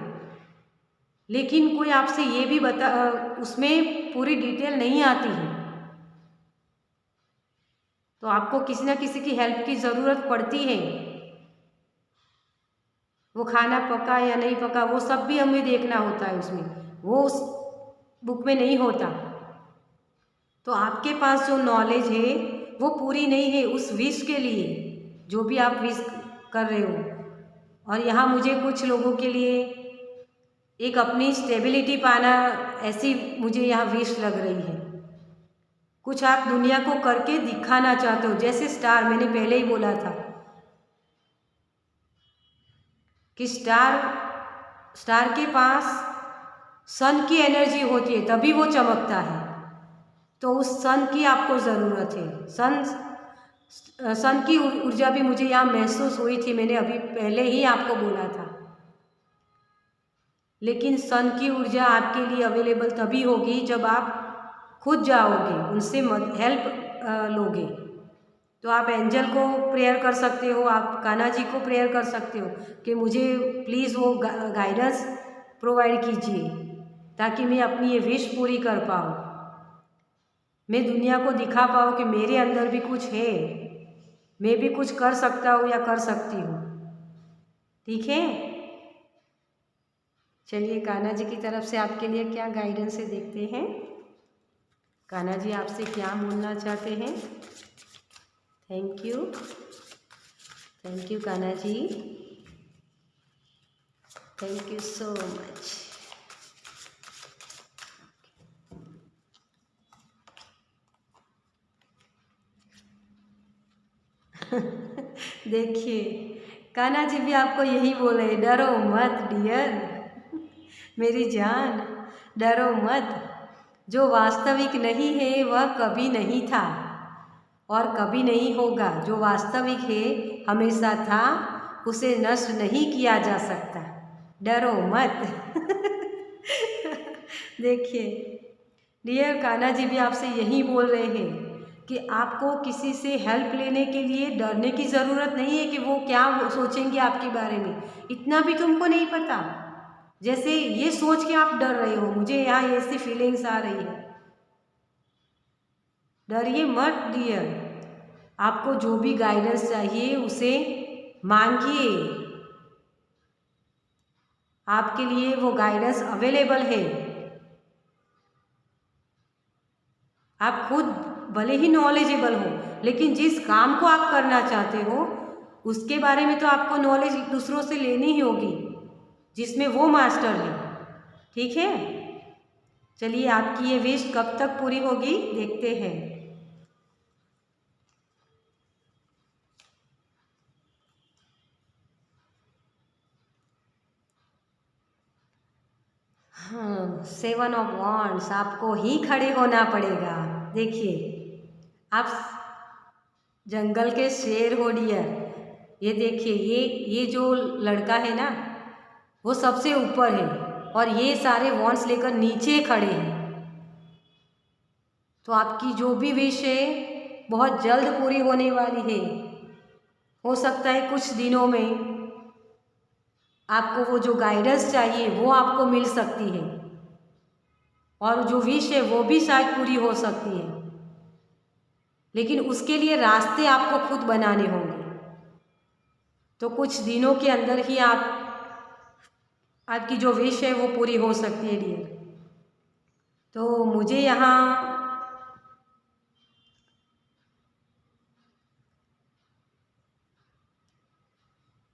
लेकिन कोई आपसे ये भी उसमें पूरी डिटेल नहीं आती है, तो आपको किसी ना किसी की हेल्प की ज़रूरत पड़ती है। वो खाना पका या नहीं पका वो सब भी हमें देखना होता है, उसमें वो उस बुक में नहीं होता। तो आपके पास जो नॉलेज है वो पूरी नहीं है उस विश के लिए, जो भी आप विश कर रहे हो। और यहाँ मुझे कुछ लोगों के लिए एक अपनी स्टेबिलिटी पाना, ऐसी मुझे यहाँ विश लग रही है। कुछ आप दुनिया को करके दिखाना चाहते हो, जैसे स्टार, मैंने पहले ही बोला था कि स्टार के पास सन की एनर्जी होती है तभी वो चमकता है, तो उस सन की आपको ज़रूरत है। सन की ऊर्जा भी मुझे यहाँ महसूस हुई थी, मैंने अभी पहले ही आपको बोला था। लेकिन सन की ऊर्जा आपके लिए अवेलेबल तभी होगी जब आप खुद जाओगे, उनसे हेल्प लोगे। तो आप एंजल को प्रेयर कर सकते हो, आप कान्हा जी को प्रेयर कर सकते हो कि मुझे प्लीज़ वो गाइडेंस प्रोवाइड कीजिए, ताकि मैं अपनी ये विश पूरी कर पाऊँ, मैं दुनिया को दिखा पाऊँ कि मेरे अंदर भी कुछ है, मैं भी कुछ कर सकता हूँ या कर सकती हूँ। ठीक है, चलिए कान्हा जी की तरफ से आपके लिए क्या गाइडेंस है देखते हैं। कान्हा जी आपसे क्या बोलना चाहते हैं। Thank you Kanha ji, thank you so much. देखिए, कान्हा जी भी आपको यही बोले, डरो मत डियर, मेरी जान, डरो मत। जो वास्तविक नहीं है वह कभी नहीं था और कभी नहीं होगा। जो वास्तविक है हमेशा था, उसे नष्ट नहीं किया जा सकता। डरो मत। देखिए, डियर कान्हा जी भी आपसे यही बोल रहे हैं कि आपको किसी से हेल्प लेने के लिए डरने की ज़रूरत नहीं है कि वो क्या सोचेंगे आपके बारे में। इतना भी तुमको नहीं पता, जैसे ये सोच के आप डर रहे हो, मुझे यहाँ ऐसी फीलिंग्स आ रही है। डरिए मत डियर, आपको जो भी गाइडेंस चाहिए उसे मांगिए, आपके लिए वो गाइडेंस अवेलेबल है। आप खुद भले ही नॉलेजेबल हो, लेकिन जिस काम को आप करना चाहते हो उसके बारे में तो आपको नॉलेज दूसरों से लेनी ही होगी, जिसमें वो मास्टर है। ठीक है, चलिए आपकी ये विश कब तक पूरी होगी देखते हैं। हाँ, 7 ऑफ वॉन्ड्स, आपको ही खड़े होना पड़ेगा। देखिए, आप जंगल के शेर हो डियर। ये देखिए, ये जो लड़का है ना, वो सबसे ऊपर है और ये सारे वॉन्ड्स लेकर नीचे खड़े हैं। तो आपकी जो भी विश है बहुत जल्द पूरी होने वाली है। हो सकता है कुछ दिनों में आपको वो जो गाइडेंस चाहिए वो आपको मिल सकती है, और जो विश है वो भी शायद पूरी हो सकती है, लेकिन उसके लिए रास्ते आपको खुद बनाने होंगे। तो कुछ दिनों के अंदर ही आपकी जो विश है वो पूरी हो सकती है डियर। तो मुझे यहाँ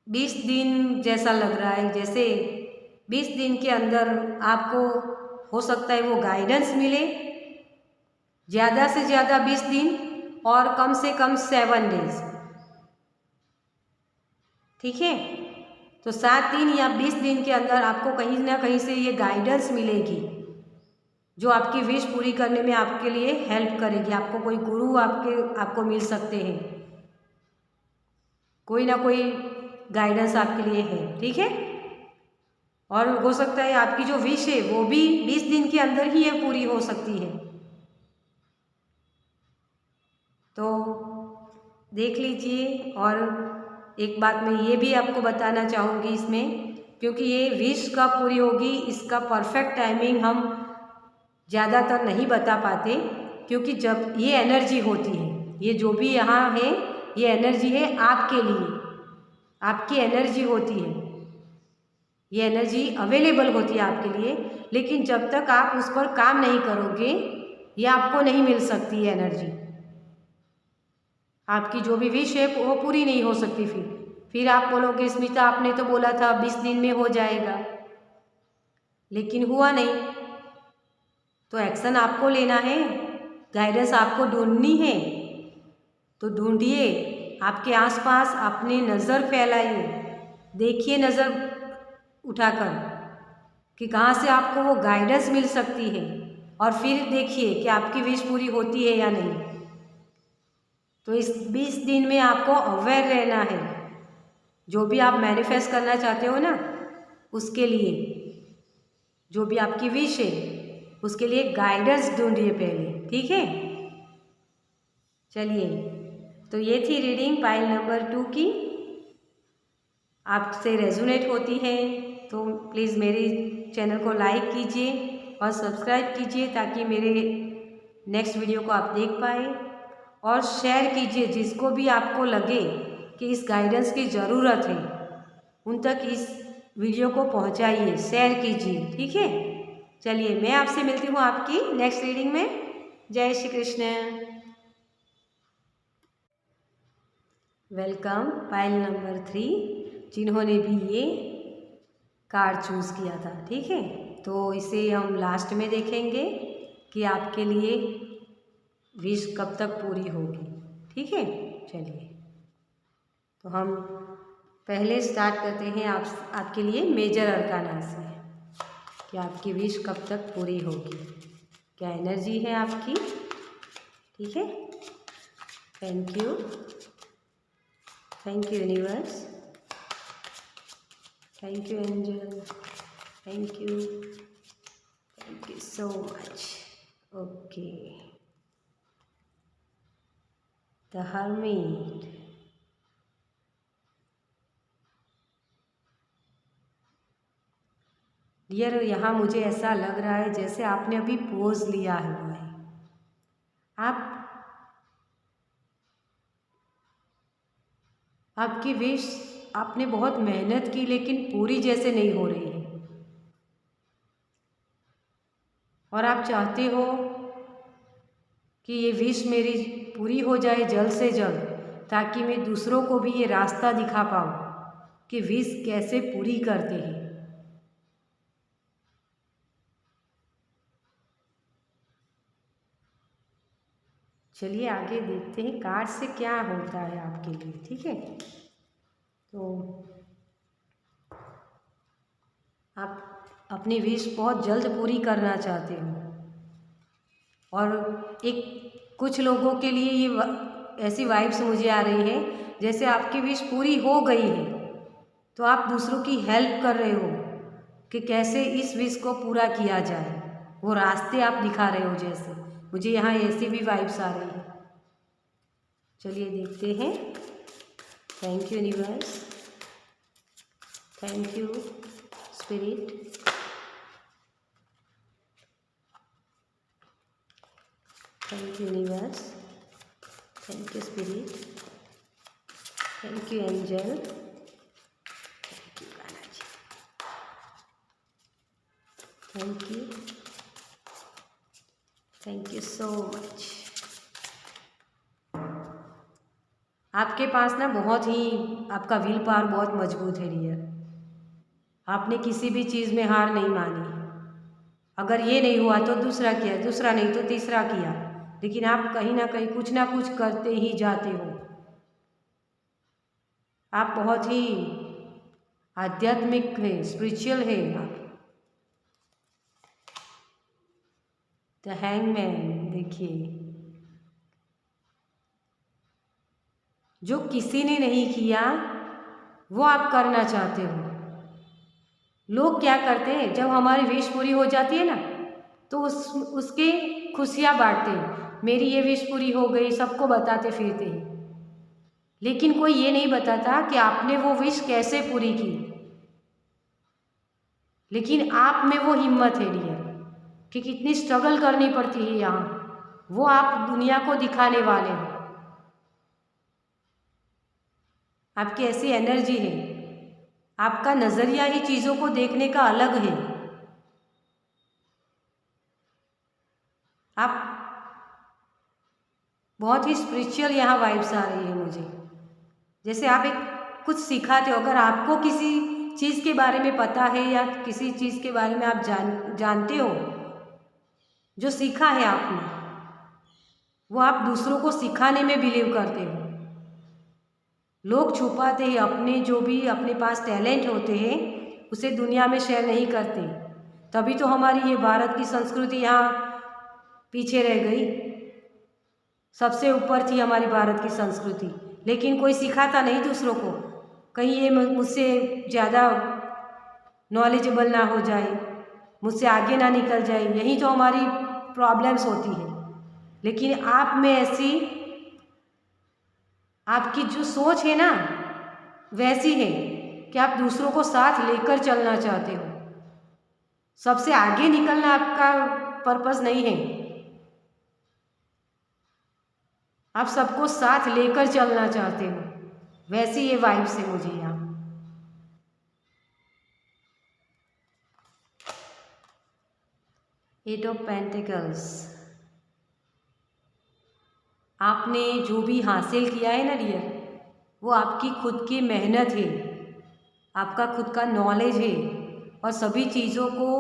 बीस दिन जैसा लग रहा है, जैसे 20 दिन के अंदर आपको हो सकता है वो गाइडेंस मिले। ज़्यादा से ज़्यादा 20 दिन और कम से कम 7 डेज। ठीक है, तो 7 दिन या 20 दिन के अंदर आपको कहीं ना कहीं से ये गाइडेंस मिलेगी जो आपकी विश पूरी करने में आपके लिए हेल्प करेगी। आपको कोई गुरु आपको मिल सकते हैं, कोई ना कोई गाइडेंस आपके लिए है। ठीक है, और हो सकता है आपकी जो विश है वो भी 20 दिन के अंदर ही ये पूरी हो सकती है। तो देख लीजिए, और एक बात मैं ये भी आपको बताना चाहूँगी इसमें, क्योंकि ये विश कब पूरी होगी इसका परफेक्ट टाइमिंग हम ज़्यादातर नहीं बता पाते, क्योंकि जब ये एनर्जी होती है, ये जो भी यहाँ है ये एनर्जी है आपके लिए, आपकी एनर्जी होती है, ये एनर्जी अवेलेबल होती है आपके लिए, लेकिन जब तक आप उस पर काम नहीं करोगे ये आपको नहीं मिल सकती है एनर्जी। आपकी जो भी विश है वो पूरी नहीं हो सकती। फिर आप बोलोगे स्मिता आपने तो बोला था 20 दिन में हो जाएगा, लेकिन हुआ नहीं। तो एक्शन आपको लेना है, गाइडेंस आपको ढूंढनी है, तो ढूंढिए आपके आसपास, अपनी नज़र फैलाइए, देखिए नज़र उठाकर कि कहाँ से आपको वो गाइडेंस मिल सकती है, और फिर देखिए कि आपकी विश पूरी होती है या नहीं। तो इस 20 दिन में आपको अवेयर रहना है, जो भी आप मैनिफेस्ट करना चाहते हो ना उसके लिए, जो भी आपकी विश है उसके लिए गाइडेंस ढूंढिए पहले। ठीक है, चलिए, तो ये थी रीडिंग पाइल नंबर 2 की। आपसे रेजोनेट होती है तो प्लीज़ मेरे चैनल को लाइक कीजिए और सब्सक्राइब कीजिए, ताकि मेरे नेक्स्ट वीडियो को आप देख पाए, और शेयर कीजिए जिसको भी आपको लगे कि इस गाइडेंस की ज़रूरत है, उन तक इस वीडियो को पहुंचाइए, शेयर कीजिए। ठीक है, चलिए मैं आपसे मिलती हूँ आपकी नेक्स्ट रीडिंग में। जय Shri Krishna. Welcome pile number 3, जिन्होंने भी ये कार्ड चूज़ किया था। ठीक है, तो इसे हम लास्ट में देखेंगे कि आपके लिए विश कब तक पूरी होगी। ठीक है, चलिए। तो हम पहले स्टार्ट करते हैं आपके लिए मेजर अरकाना से कि आपकी विश कब तक पूरी होगी, क्या एनर्जी है आपकी। ठीक है, thank you universe, thank you angel, thank you so much. Okay, the hermit. Dear, यहाँ मुझे ऐसा लग रहा है जैसे आपने अभी पोज लिया हुआ है। आपकी विश आपने बहुत मेहनत की लेकिन पूरी जैसे नहीं हो रही है, और आप चाहते हो कि ये विश मेरी पूरी हो जाए जल्द से जल्द, ताकि मैं दूसरों को भी ये रास्ता दिखा पाऊँ कि विश कैसे पूरी करते हैं। चलिए आगे देखते हैं कार्ड से क्या होता है आपके लिए। ठीक है, तो आप अपनी विश बहुत जल्द पूरी करना चाहते हो, और कुछ लोगों के लिए ये ऐसी वाइब्स मुझे आ रही है जैसे आपकी विश पूरी हो गई है, तो आप दूसरों की हेल्प कर रहे हो कि कैसे इस विश को पूरा किया जाए, वो रास्ते आप दिखा रहे हो। जैसे मुझे यहाँ ऐसी भी वाइब्स आ रही है। चलिए देखते हैं। Thank you universe, thank you spirit, thank you universe, thank you spirit, thank you angel, thank you Balaji, thank you so much. आपके पास ना बहुत ही आपका विल पावर बहुत मजबूत है डियर। आपने किसी भी चीज़ में हार नहीं मानी। अगर ये नहीं हुआ तो दूसरा किया, दूसरा नहीं तो तीसरा किया, लेकिन आप कहीं ना कहीं कुछ ना कुछ करते ही जाते हो। आप बहुत ही आध्यात्मिक है, स्पिरिचुअल है आप। द हैंगमैन, देखिए, जो किसी ने नहीं किया वो आप करना चाहते हो। लोग क्या करते हैं, जब हमारी विश पूरी हो जाती है ना, तो उसके खुशियाँ बांटते हैं, मेरी ये विश पूरी हो गई, सबको बताते फिरते हैं। लेकिन कोई ये नहीं बताता कि आपने वो विश कैसे पूरी की। लेकिन आप में वो हिम्मत है डियर कि कितनी स्ट्रगल करनी पड़ती है यहाँ, वो आप दुनिया को दिखाने वाले हो। आपकी ऐसी एनर्जी है, आपका नज़रिया ही चीज़ों को देखने का अलग है। आप बहुत ही स्पिरिचुअल यहाँ वाइब्स आ रही है मुझे, जैसे आप कुछ सिखाते हो। अगर आपको किसी चीज़ के बारे में पता है या किसी चीज़ के बारे में आप जानते हो, जो सीखा है आपने, वो आप दूसरों को सिखाने में बिलीव करते हो। लोग छुपाते हैं अपने, जो भी अपने पास टैलेंट होते हैं उसे दुनिया में शेयर नहीं करते। तभी तो हमारी ये भारत की संस्कृति यहाँ पीछे रह गई। सबसे ऊपर थी हमारी भारत की संस्कृति, लेकिन कोई सिखाता नहीं दूसरों को, कहीं ये मुझसे ज़्यादा नॉलेजेबल ना हो जाए, मुझसे आगे ना निकल जाए, यही तो हमारी प्रॉब्लम्स होती है। लेकिन आप में ऐसी, आपकी जो सोच है ना वैसी है कि आप दूसरों को साथ लेकर चलना चाहते हो। सबसे आगे निकलना आपका पर्पस नहीं है, आप सबको साथ लेकर चलना चाहते हो। वैसी ये वाइब्स है मुझे यहाँ। एट ऑफ पेंटिकल्स, आपने जो भी हासिल किया है ना डियर, वो आपकी खुद की मेहनत है, आपका खुद का नॉलेज है, और सभी चीज़ों को,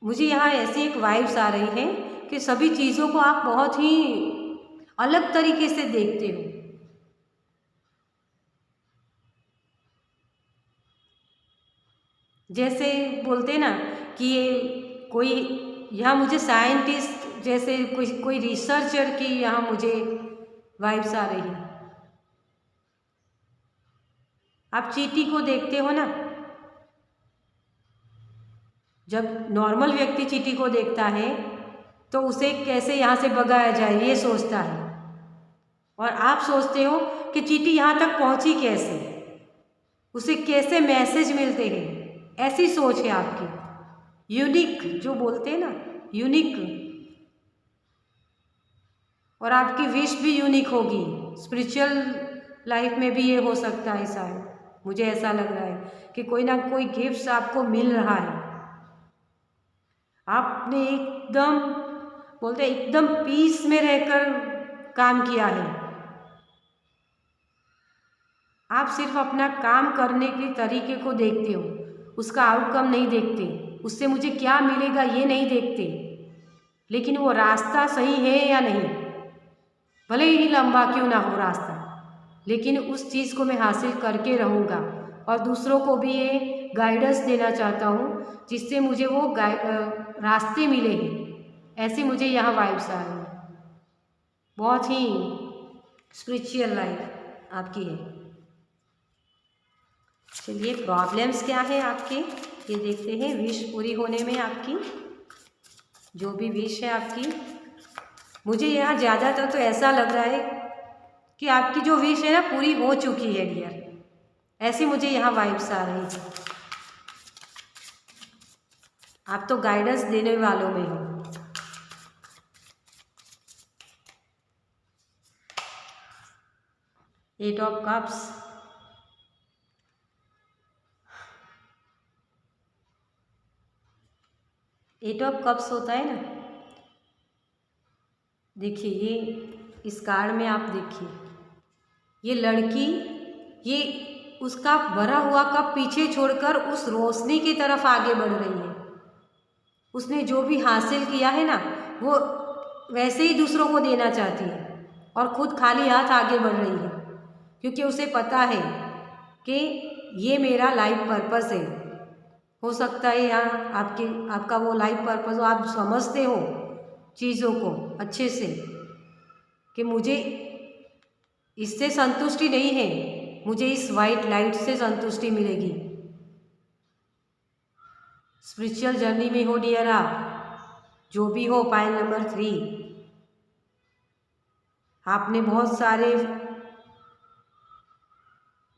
मुझे यहाँ ऐसी एक वाइब्स आ रही है कि सभी चीज़ों को आप बहुत ही अलग तरीके से देखते हो। जैसे बोलते ना कि ये कोई यहाँ मुझे साइंटिस्ट जैसे कोई रिसर्चर की यहाँ मुझे वाइब्स आ रही है। आप चींटी को देखते हो ना, जब नॉर्मल व्यक्ति चींटी को देखता है तो उसे कैसे यहाँ से भगाया जाए ये सोचता है, और आप सोचते हो कि चींटी यहाँ तक पहुँची कैसे, उसे कैसे मैसेज मिलते हैं, ऐसी सोच है आपकी। यूनिक जो बोलते हैं ना, यूनिक, और आपकी विश भी यूनिक होगी। स्पिरिचुअल लाइफ में भी ये हो सकता है शायद, मुझे ऐसा लग रहा है कि कोई ना कोई गिफ्ट्स आपको मिल रहा है। आपने एकदम बोलते एकदम पीस में रहकर काम किया है। आप सिर्फ अपना काम करने के तरीके को देखते हो, उसका आउटकम नहीं देखते, उससे मुझे क्या मिलेगा ये नहीं देखते, लेकिन वो रास्ता सही है या नहीं, भले ही लंबा क्यों ना हो रास्ता, लेकिन उस चीज़ को मैं हासिल करके रहूँगा। और दूसरों को भी ये गाइडेंस देना चाहता हूँ जिससे मुझे वो रास्ते मिले हैं। ऐसे मुझे यहाँ वाइब्स आ रही हैं। बहुत ही स्पिरिचुअल लाइफ आपकी है। चलिए प्रॉब्लम्स क्या है आपके ये देखते हैं। विश पूरी होने में आपकी जो भी विश है आपकी, मुझे यहाँ ज़्यादातर तो ऐसा लग रहा है कि आपकी जो विश है ना पूरी हो चुकी है डियर, ऐसी मुझे यहाँ वाइब्स आ रही है। आप तो गाइडेंस देने वालों में हो। Eight of cups, eight of cups होता है ना, देखिए ये इस कार्ड में आप देखिए, ये लड़की ये उसका भरा हुआ कप पीछे छोड़कर उस रोशनी की तरफ आगे बढ़ रही है। उसने जो भी हासिल किया है ना वो वैसे ही दूसरों को देना चाहती है और खुद खाली हाथ आगे बढ़ रही है, क्योंकि उसे पता है कि ये मेरा लाइफ पर्पस है। हो सकता है यहाँ आपका वो लाइफ पर्पस हो, आप समझते हो चीज़ों को अच्छे से कि मुझे इससे संतुष्टि नहीं है, मुझे इस वाइट लाइट से संतुष्टि मिलेगी। स्पिरिचुअल जर्नी में हो डियर आप, जो भी हो, पाइल नंबर 3, आपने बहुत सारे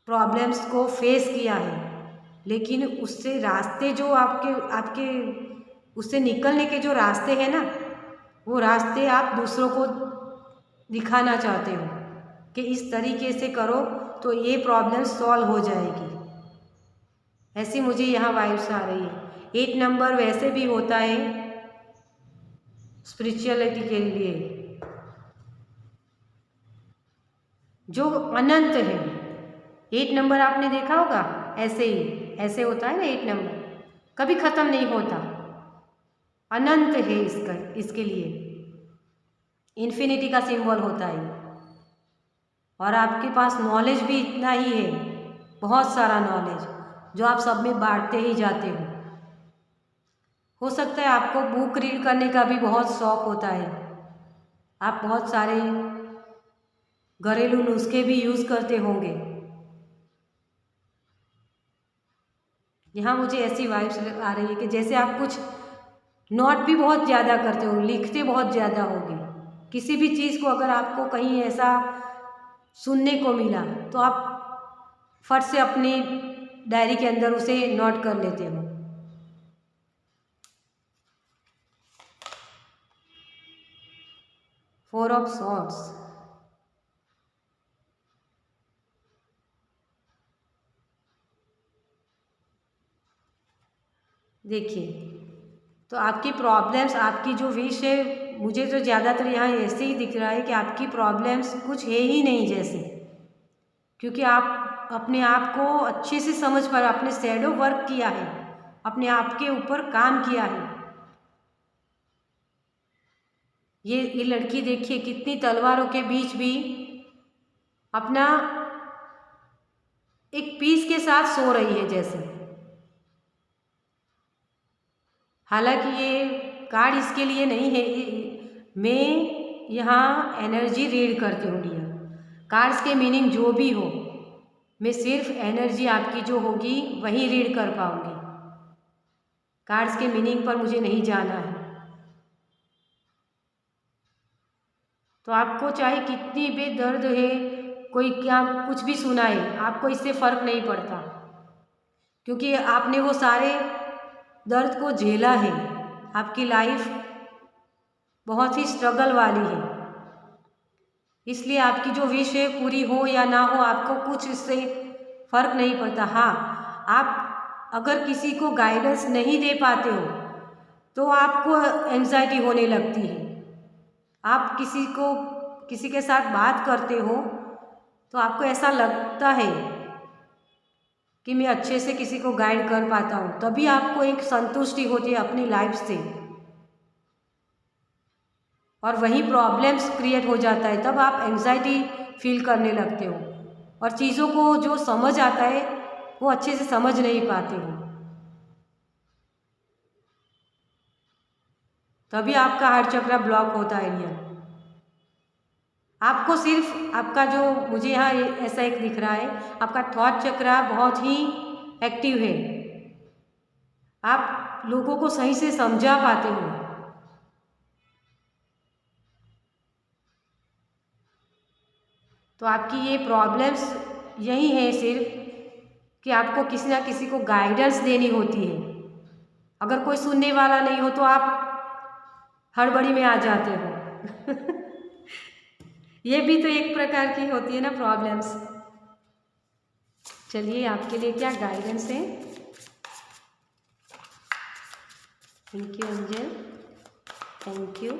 प्रॉब्लम्स को फेस किया है, लेकिन उससे रास्ते जो आपके उससे निकलने के जो रास्ते हैं ना, वो रास्ते आप दूसरों को दिखाना चाहते हो कि इस तरीके से करो तो ये प्रॉब्लम सॉल्व हो जाएगी। ऐसी मुझे यहाँ वाइब्स आ रही है। 8 नंबर वैसे भी होता है स्पिरिचुअलिटी के लिए जो अनंत है। 8 नंबर आपने देखा होगा, ऐसे ही ऐसे होता है ना, 8 नंबर कभी ख़त्म नहीं होता, अनंत है इसके लिए इन्फिनिटी का सिंबल होता है। और आपके पास नॉलेज भी इतना ही है, बहुत सारा नॉलेज जो आप सब में बांटते ही जाते हो सकता है आपको बुक रीड करने का भी बहुत शौक़ होता है, आप बहुत सारे घरेलू नुस्खे भी यूज़ करते होंगे। यहाँ मुझे ऐसी वाइब्स आ रही है कि जैसे आप कुछ नोट भी बहुत ज़्यादा करते हो, लिखते बहुत ज़्यादा होगे। किसी भी चीज़ को अगर आपको कहीं ऐसा सुनने को मिला तो आप फट से अपनी डायरी के अंदर उसे नोट कर लेते हो। फोर ऑफ सॉर्ड्स, देखिए तो आपकी प्रॉब्लम्स, आपकी जो विश है, मुझे तो ज़्यादातर यहाँ ऐसे ही दिख रहा है कि आपकी प्रॉब्लम्स कुछ है ही नहीं जैसे, क्योंकि आप अपने आप को अच्छे से समझ पा रहे, आपने शैडो वर्क किया है, अपने आप के ऊपर काम किया है। ये लड़की देखिए कितनी तलवारों के बीच भी अपना एक पीस के साथ सो रही है जैसे, हालांकि ये कार्ड इसके लिए नहीं है, मैं यहाँ एनर्जी रीड करती हूँ डियर। कार्ड्स के मीनिंग जो भी हो, मैं सिर्फ एनर्जी आपकी जो होगी वही रीड कर पाऊँगी। कार्ड्स के मीनिंग पर मुझे नहीं जाना है। तो आपको चाहे कितनी बेदर्द है, कोई क्या कुछ भी सुनाए, आपको इससे फ़र्क नहीं पड़ता, क्योंकि आपने वो सारे दर्द को झेला है। आपकी लाइफ बहुत ही स्ट्रगल वाली है, इसलिए आपकी जो विश है पूरी हो या ना हो, आपको कुछ इससे फ़र्क नहीं पड़ता। हाँ, आप अगर किसी को गाइडेंस नहीं दे पाते हो तो आपको एंजाइटी होने लगती है। आप किसी के साथ बात करते हो तो आपको ऐसा लगता है कि मैं अच्छे से किसी को गाइड कर पाता हूँ, तभी आपको एक संतुष्टि होती है अपनी लाइफ से, और वही प्रॉब्लम्स क्रिएट हो जाता है। तब आप एंजाइटी फील करने लगते हो और चीज़ों को जो समझ आता है वो अच्छे से समझ नहीं पाते हो, तभी आपका हार्ट चक्र ब्लॉक होता है रियल। आपको सिर्फ आपका जो मुझे यहाँ ऐसा एक दिख रहा है, आपका थॉट चक्र बहुत ही एक्टिव है, आप लोगों को सही से समझा पाते हो। तो आपकी ये प्रॉब्लम्स यही है सिर्फ कि आपको किसी ना किसी को गाइडेंस देनी होती है। अगर कोई सुनने वाला नहीं हो तो आप हड़बड़ी में आ जाते हो। ये भी तो एक प्रकार की होती है ना प्रॉब्लम्स। चलिए आपके लिए क्या गाइडेंस है। Thank you Anjal, thank you,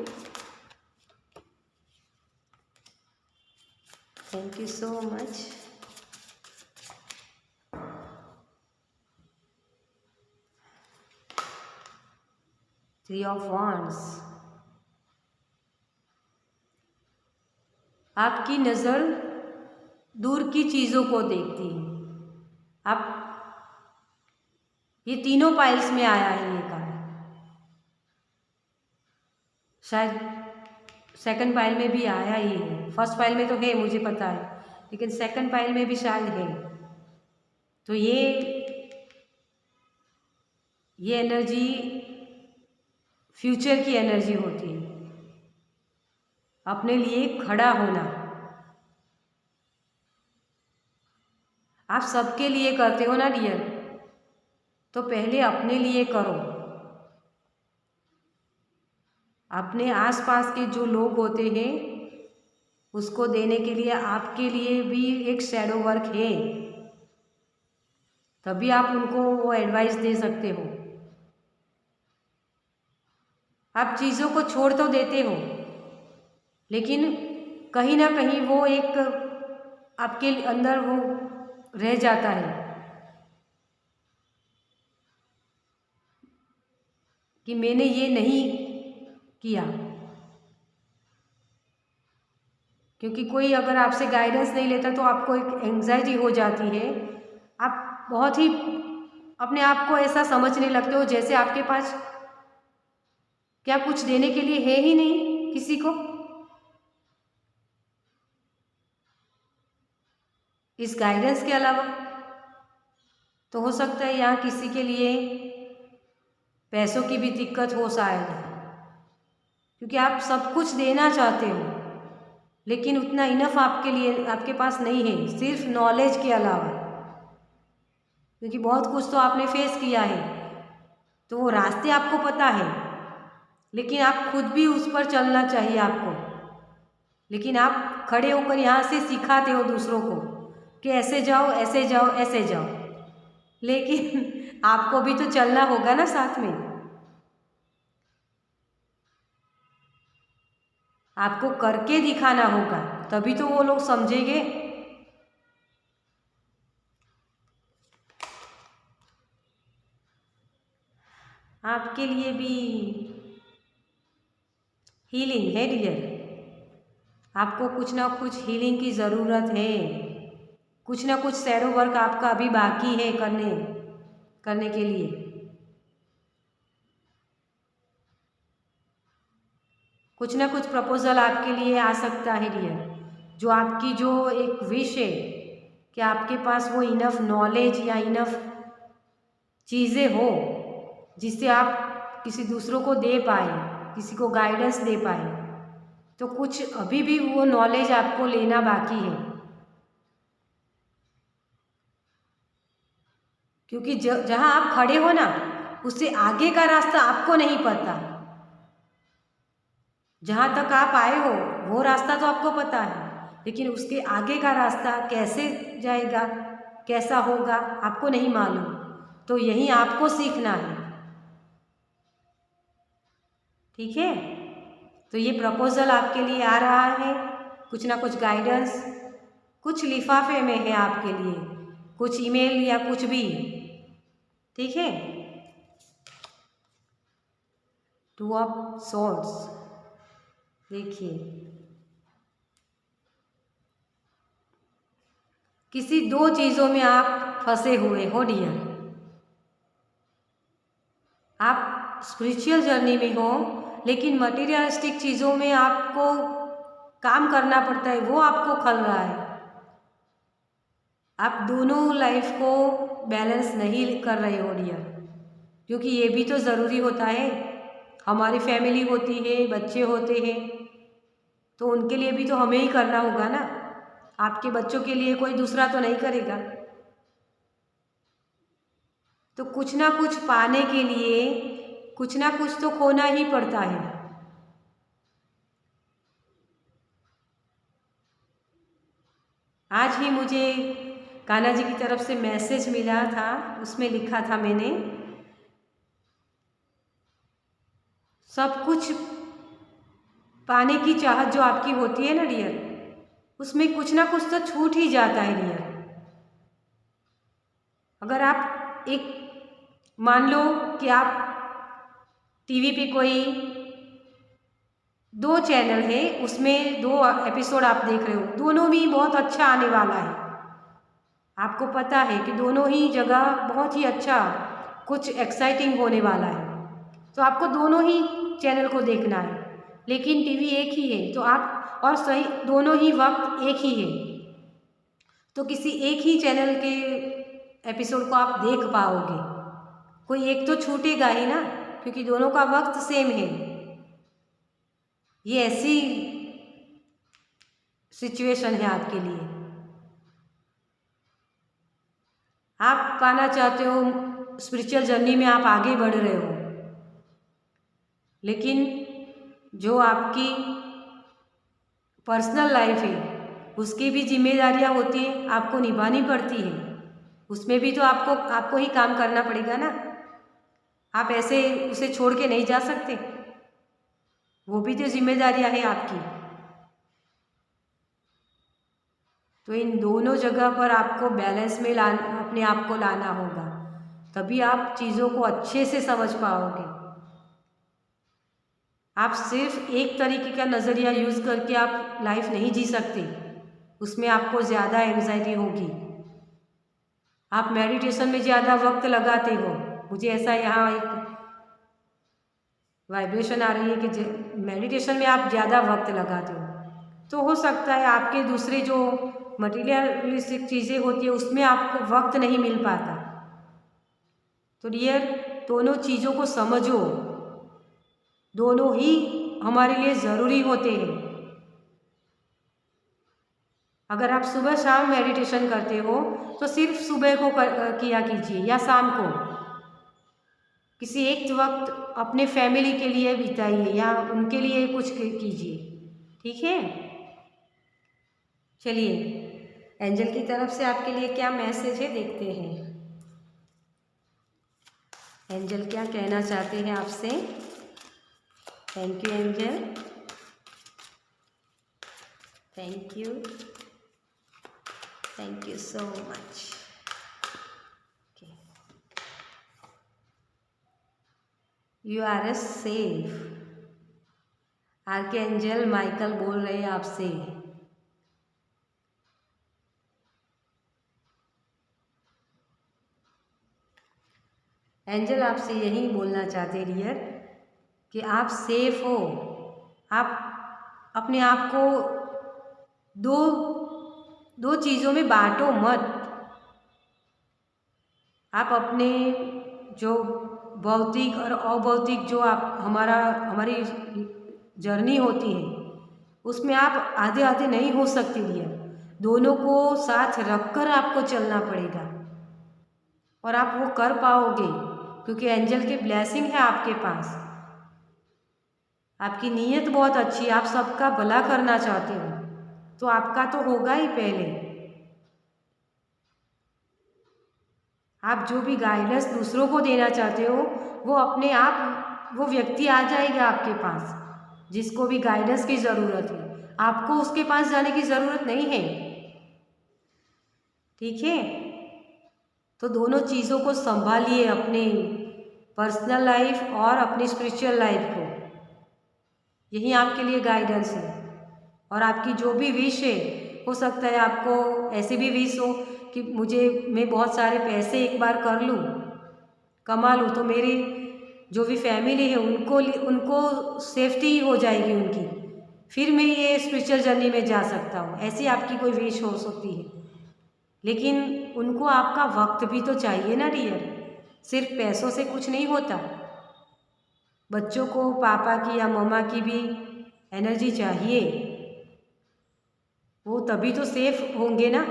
thank you so much. Three of wands, आपकी नज़र दूर की चीज़ों को देखती है। आप ये तीनों पाइल्स में आया है ये कार्ड, शायद सेकंड पाइल में भी आया ही है, फर्स्ट पाइल में तो है मुझे पता है, लेकिन सेकंड पाइल में भी शायद है। तो ये एनर्जी फ्यूचर की एनर्जी होती है, अपने लिए खड़ा होना। आप सबके लिए करते हो ना डियर, तो पहले अपने लिए करो। अपने आसपास के जो लोग होते हैं उसको देने के लिए आपके लिए भी एक शैडो वर्क है, तभी आप उनको वो एडवाइस दे सकते हो। आप चीज़ों को छोड़ तो देते हो, लेकिन कहीं ना कहीं वो एक आपके अंदर वो रह जाता है कि मैंने ये नहीं किया, क्योंकि कोई अगर आपसे गाइडेंस नहीं लेता तो आपको एक एंजाइटी हो जाती है। आप बहुत ही अपने आप को ऐसा समझने लगते हो जैसे आपके पास क्या कुछ देने के लिए है ही नहीं किसी को। इस गाइडेंस के अलावा तो हो सकता है यहाँ किसी के लिए पैसों की भी दिक्कत हो शायद, क्योंकि आप सब कुछ देना चाहते हो लेकिन उतना इनफ आपके लिए आपके पास नहीं है, सिर्फ नॉलेज के अलावा, क्योंकि बहुत कुछ तो आपने फेस किया है, तो वो रास्ते आपको पता है, लेकिन आप खुद भी उस पर चलना चाहिए आपको। लेकिन आप खड़े होकर यहाँ से सिखाते हो दूसरों को कि ऐसे जाओ ऐसे जाओ ऐसे जाओ, लेकिन आपको भी तो चलना होगा ना साथ में। आपको करके दिखाना होगा, तभी तो वो लोग समझेंगे। आपके लिए भी हीलिंग है डियर, आपको कुछ ना कुछ हीलिंग की ज़रूरत है, कुछ ना कुछ शैडो वर्क आपका अभी बाकी है करने के लिए। कुछ ना कुछ प्रपोजल आपके लिए आ सकता है डियर। जो आपकी जो एक विश है कि आपके पास वो इनफ नॉलेज या इनफ चीज़ें हो जिससे आप किसी दूसरों को दे पाए, किसी को गाइडेंस दे पाए, तो कुछ अभी भी वो नॉलेज आपको लेना बाकी है। क्योंकि जहाँ आप खड़े हो ना, उससे आगे का रास्ता आपको नहीं पता। जहाँ तक आप आए हो वो रास्ता तो आपको पता है, लेकिन उसके आगे का रास्ता कैसे जाएगा, कैसा होगा, आपको नहीं मालूम। तो यही आपको सीखना है, ठीक है। तो ये प्रपोजल आपके लिए आ रहा है, कुछ ना कुछ गाइडेंस, कुछ लिफाफे में है आपके लिए, कुछ ईमेल या कुछ भी, ठीक है। टू ऑफ सॉर्ड्स, देखिए किसी दो चीज़ों में आप फंसे हुए हो डियर। आप स्पिरिचुअल जर्नी में हो, लेकिन मटेरियलिस्टिक चीज़ों में आपको काम करना पड़ता है, वो आपको खल रहा है। आप दोनों लाइफ को बैलेंस नहीं कर रहे हो डियर, क्योंकि ये भी तो ज़रूरी होता है। हमारी फैमिली होती है, बच्चे होते हैं, तो उनके लिए भी तो हमें ही करना होगा ना। आपके बच्चों के लिए कोई दूसरा तो नहीं करेगा। तो कुछ ना कुछ पाने के लिए कुछ ना कुछ तो खोना ही पड़ता है। आज ही मुझे कान्हा जी की तरफ से मैसेज मिला था, उसमें लिखा था मैंने, सब कुछ पाने की चाहत जो आपकी होती है ना डियर, उसमें कुछ ना कुछ तो छूट ही जाता है डियर। अगर आप एक मान लो कि आप टीवी पे कोई 2 चैनल है, उसमें 2 एपिसोड आप देख रहे हो, दोनों भी बहुत अच्छा आने वाला है, आपको पता है कि दोनों ही जगह बहुत ही अच्छा कुछ एक्साइटिंग होने वाला है, तो आपको दोनों ही चैनल को देखना है। लेकिन टीवी एक ही है, तो आप और सही दोनों ही वक्त एक ही है, तो किसी एक ही चैनल के एपिसोड को आप देख पाओगे, कोई एक तो छूटेगा ही ना, क्योंकि दोनों का वक्त सेम है। ये ऐसी सिचुएशन है आपके लिए। आप पाना चाहते हो स्पिरिचुअल जर्नी में, आप आगे बढ़ रहे हो, लेकिन जो आपकी पर्सनल लाइफ है उसकी भी जिम्मेदारियां होती हैं, आपको निभानी पड़ती है। उसमें भी तो आपको ही काम करना पड़ेगा ना। आप ऐसे उसे छोड़ के नहीं जा सकते, वो भी तो जिम्मेदारियां हैं आपकी। तो इन दोनों जगह पर आपको बैलेंस में अपने आप को लाना होगा, तभी आप चीज़ों को अच्छे से समझ पाओगे। आप सिर्फ एक तरीके का नज़रिया यूज़ करके आप लाइफ नहीं जी सकते, उसमें आपको ज़्यादा एंग्जाइटी होगी। आप मेडिटेशन में ज़्यादा वक्त लगाते हो, मुझे ऐसा यहाँ एक वाइब्रेशन आ रही है कि मेडिटेशन में आप ज़्यादा वक्त लगाते हो, तो हो सकता है आपके दूसरे जो मटीरियलिस्टिक चीज़ें होती है उसमें आपको वक्त नहीं मिल पाता। तो डियर, दोनों चीज़ों को समझो, दोनों ही हमारे लिए ज़रूरी होते हैं। अगर आप सुबह शाम मेडिटेशन करते हो तो सिर्फ सुबह को किया कीजिए या शाम को, किसी एक वक्त अपने फैमिली के लिए बिताइए या उनके लिए कुछ कीजिए, ठीक है। चलिए, एंजल की तरफ से आपके लिए क्या मैसेज है देखते हैं। एंजल क्या कहना चाहते हैं आपसे। Thank you angel, thank you so much. You are a safe. Archangel Michael बोल रहे हैं आपसे। एंजल आपसे यही बोलना चाहते डियर कि आप सेफ हो, आप अपने आप को दो दो चीज़ों में बांटो मत। आप अपने जो भौतिक और अभौतिक जो आप हमारी जर्नी होती है उसमें आप आधे आधे नहीं हो सकते डियर। दोनों को साथ रखकर आपको चलना पड़ेगा और आप वो कर पाओगे क्योंकि एंजल की ब्लेसिंग है आपके पास। आपकी नीयत बहुत अच्छी है, आप सबका भला करना चाहते हो, तो आपका तो होगा ही पहले। आप जो भी गाइडेंस दूसरों को देना चाहते हो वो अपने आप वो व्यक्ति आ जाएगा आपके पास जिसको भी गाइडेंस की ज़रूरत है। आपको उसके पास जाने की ज़रूरत नहीं है, ठीक है। तो दोनों चीज़ों को संभालिए, अपने पर्सनल लाइफ और अपनी स्पिरिचुअल लाइफ को। यही आपके लिए गाइडेंस है। और आपकी जो भी विश है, हो सकता है आपको ऐसे भी विश हो कि मैं बहुत सारे पैसे एक बार कर लूँ, कमा लूँ, तो मेरी जो भी फैमिली है उनको सेफ्टी हो जाएगी उनकी, फिर मैं ये स्पिरिचुअल जर्नी में जा सकता हूँ। ऐसी आपकी कोई विश हो सकती है, लेकिन उनको आपका वक्त भी तो चाहिए ना डियर। सिर्फ पैसों से कुछ नहीं होता, बच्चों को पापा की या मम्मा की भी एनर्जी चाहिए, वो तभी तो सेफ होंगे ना।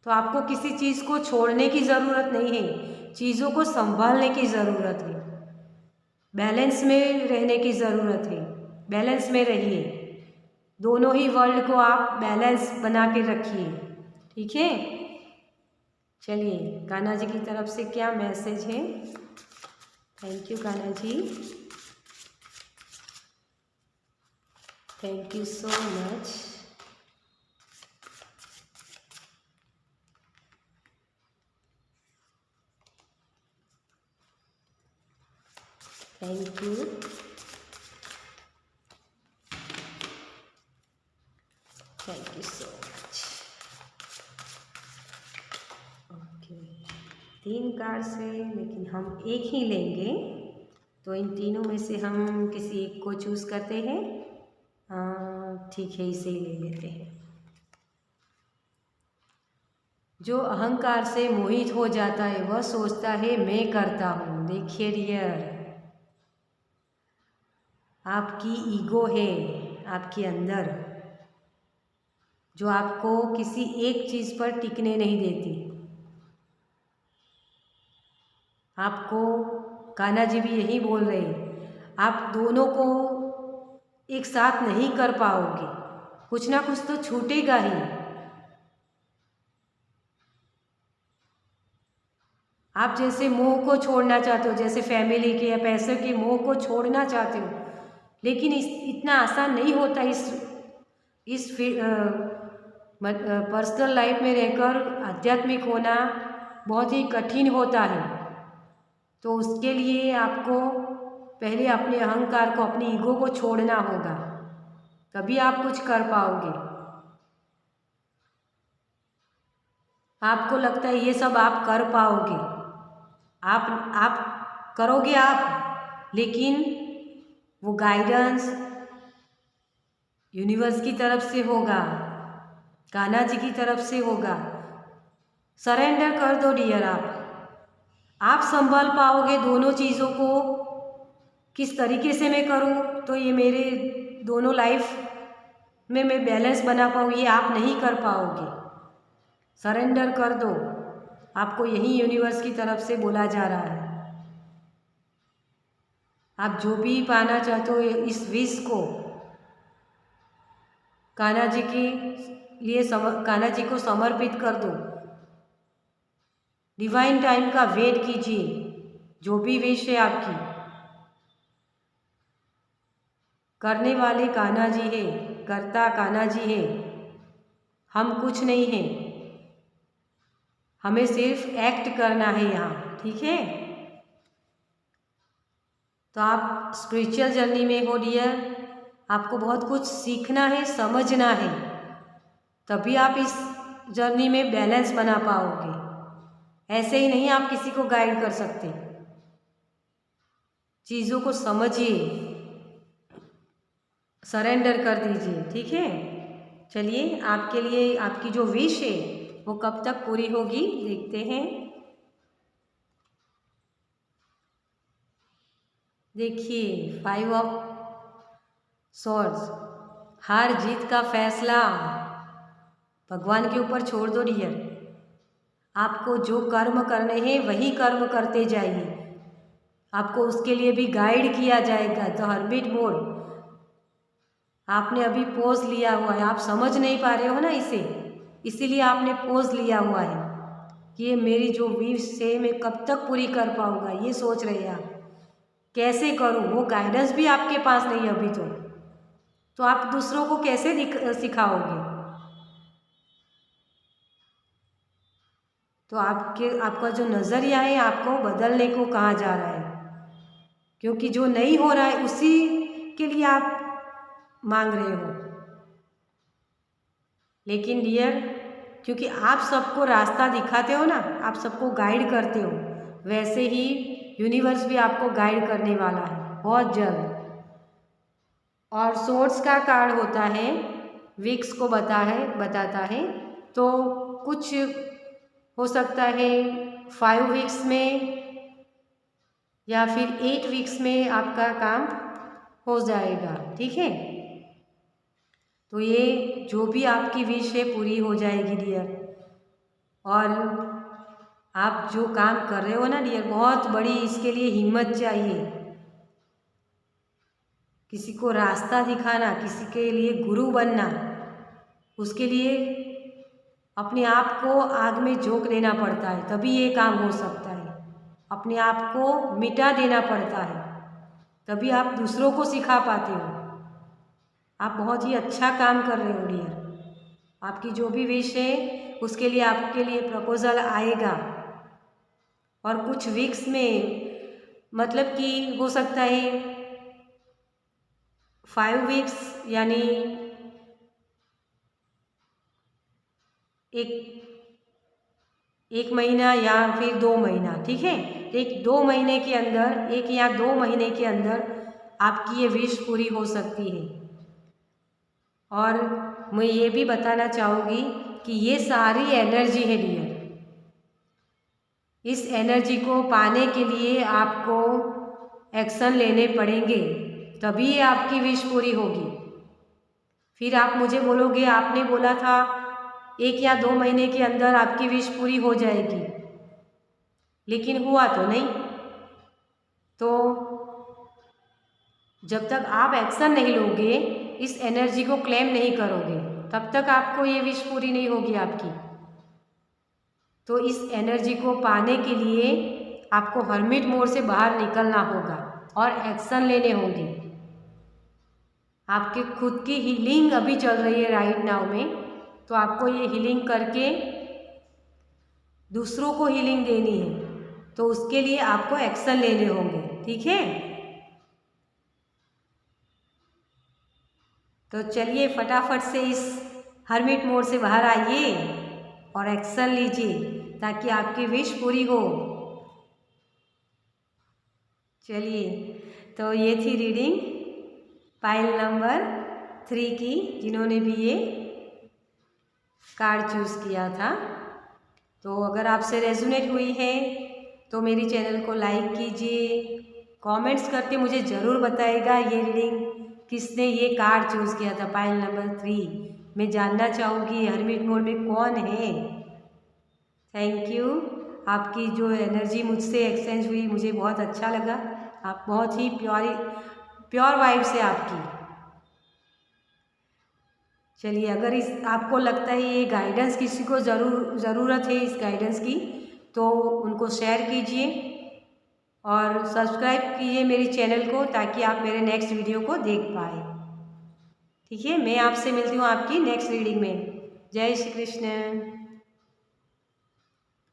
तो आपको किसी चीज़ को छोड़ने की ज़रूरत नहीं है, चीज़ों को संभालने की ज़रूरत है, बैलेंस में रहने की ज़रूरत है। बैलेंस में रहिए, दोनों ही वर्ल्ड को आप बैलेंस बना के रखिए, ठीक है। चलिए, कान्हा जी की तरफ से क्या मैसेज है? Thank you Kanha ji, thank you so much. Thank you, thank you so much. Okay, 3 cards है लेकिन हम एक ही लेंगे, तो इन तीनों में से हम किसी एक को चूज़ करते हैं। ठीक है, इसे ही ले लेते हैं। जो अहंकार से मोहित हो जाता है वह सोचता है मैं करता हूँ। देखिए डियर, आपकी ईगो है आपके अंदर जो आपको किसी एक चीज़ पर टिकने नहीं देती। आपको कान्हा जी भी यही बोल रहे हैं, आप दोनों को एक साथ नहीं कर पाओगे, कुछ ना कुछ तो छूटेगा ही। आप जैसे मोह को छोड़ना चाहते हो, जैसे फैमिली के या पैसे के मोह को छोड़ना चाहते हो, लेकिन इतना आसान नहीं होता। इस पर्सनल लाइफ में रहकर आध्यात्मिक होना बहुत ही कठिन होता है। तो उसके लिए आपको पहले अपने अहंकार को, अपनी ईगो को छोड़ना होगा, तभी आप कुछ कर पाओगे। आपको लगता है ये सब आप कर पाओगे, आप करोगे आप, लेकिन वो गाइडेंस यूनिवर्स की तरफ से होगा, कान्हा जी की तरफ से होगा। सरेंडर कर दो डियर, आप संभाल पाओगे दोनों चीज़ों को। किस तरीके से मैं करूं तो ये मेरे दोनों लाइफ में मैं बैलेंस बना पाऊँ, ये आप नहीं कर पाओगे। सरेंडर कर दो, आपको यही यूनिवर्स की तरफ से बोला जा रहा है। आप जो भी पाना चाहते हो इस विश को कान्हा जी के लिए कान्हा जी को समर्पित कर दो। डिवाइन टाइम का वेट कीजिए, जो भी विश है आपकी, करने वाले कान्हा जी है, करता कान्हा जी है। हम कुछ नहीं हैं, हमें सिर्फ एक्ट करना है यहाँ, ठीक है। तो आप स्पिरिचुअल जर्नी में हो डियर, आपको बहुत कुछ सीखना है, समझना है, तभी आप इस जर्नी में बैलेंस बना पाओगे। ऐसे ही नहीं आप किसी को गाइड कर सकते। चीज़ों को समझिए, सरेंडर कर दीजिए। ठीक है, चलिए आपके लिए आपकी जो विश है वो कब तक पूरी होगी देखते हैं। देखिए 5 ऑफ स्वॉर्ड्स, हार जीत का फैसला भगवान के ऊपर छोड़ दो डियर। आपको जो कर्म करने हैं वही कर्म करते जाइए, आपको उसके लिए भी गाइड किया जाएगा। तो हर्मिट मोड आपने अभी पोज लिया हुआ है, आप समझ नहीं पा रहे हो ना इसे, इसीलिए आपने पोज लिया हुआ है कि ये मेरी जो विश है मैं कब तक पूरी कर पाऊँगा, ये सोच रहे हैं आप कैसे करूँ। वो गाइडेंस भी आपके पास नहीं है अभी तो आप दूसरों को कैसे सिखाओगे। तो आपका जो नज़रिया है आपको बदलने को कहा जा रहा है, क्योंकि जो नहीं हो रहा है उसी के लिए आप मांग रहे हो। लेकिन डियर, क्योंकि आप सबको रास्ता दिखाते हो ना, आप सबको गाइड करते हो, वैसे ही यूनिवर्स भी आपको गाइड करने वाला है बहुत जल्द। और सोर्स का कार्ड होता है, वीक्स को बताता है। तो कुछ हो सकता है 5 वीक्स में या फिर 8 वीक्स में आपका काम हो जाएगा। ठीक है, तो ये जो भी आपकी विश है पूरी हो जाएगी डियर। और आप जो काम कर रहे हो ना डियर, बहुत बड़ी इसके लिए हिम्मत चाहिए। किसी को रास्ता दिखाना, किसी के लिए गुरु बनना, उसके लिए अपने आप को आग में झोंक देना पड़ता है, तभी ये काम हो सकता है। अपने आप को मिटा देना पड़ता है, तभी आप दूसरों को सिखा पाते हो। आप बहुत ही अच्छा काम कर रहे हो डियर। आपकी जो भी विश है उसके लिए आपके लिए प्रपोजल आएगा। और कुछ वीक्स में मतलब कि हो सकता है 5 वीक्स यानी एक महीना या फिर 2 महीना। ठीक है, 1-2 महीने के अंदर, 1 या 2 महीने के अंदर आपकी ये विश पूरी हो सकती है। और मैं ये भी बताना चाहूँगी कि ये सारी एनर्जी है डियर, इस एनर्जी को पाने के लिए आपको एक्शन लेने पड़ेंगे, तभी ये आपकी विश पूरी होगी। फिर आप मुझे बोलोगे आपने बोला था 1 या 2 महीने के अंदर आपकी विश पूरी हो जाएगी, लेकिन हुआ तो नहीं। तो जब तक आप एक्शन नहीं लोगे, इस एनर्जी को क्लेम नहीं करोगे, तब तक आपको ये विश पूरी नहीं होगी आपकी। तो इस एनर्जी को पाने के लिए आपको हर्मिट मोड से बाहर निकलना होगा और एक्शन लेने होंगे। आपके खुद की हीलिंग अभी चल रही है राइट नाउ में, तो आपको ये हीलिंग करके दूसरों को हीलिंग देनी है, तो उसके लिए आपको एक्शन लेने होंगे। ठीक है, तो चलिए फटाफट से इस हर्मिट मोड से बाहर आइए और एक्शन लीजिए ताकि आपकी विश पूरी हो। चलिए, तो ये थी रीडिंग पाइल नंबर 3 की, जिन्होंने भी ये कार्ड चूज़ किया था। तो अगर आपसे रेजोनेट हुई है तो मेरी चैनल को लाइक कीजिए, कमेंट्स करके मुझे ज़रूर बताइएगा ये रीडिंग किसने ये कार्ड चूज़ किया था, पाइल नंबर 3। मैं जानना चाहूँगी हर्मिट मोड में कौन है। थैंक यू, आपकी जो एनर्जी मुझसे एक्सचेंज हुई मुझे बहुत अच्छा लगा। आप बहुत ही प्योर वाइब्स है आपकी। चलिए, अगर इस आपको लगता है ये गाइडेंस किसी को ज़रूरत है इस गाइडेंस की, तो उनको शेयर कीजिए और सब्सक्राइब कीजिए मेरी चैनल को, ताकि आप मेरे नेक्स्ट वीडियो को देख पाए। ठीक है, मैं आपसे मिलती हूँ आपकी नेक्स्ट रीडिंग में। जय श्री कृष्ण।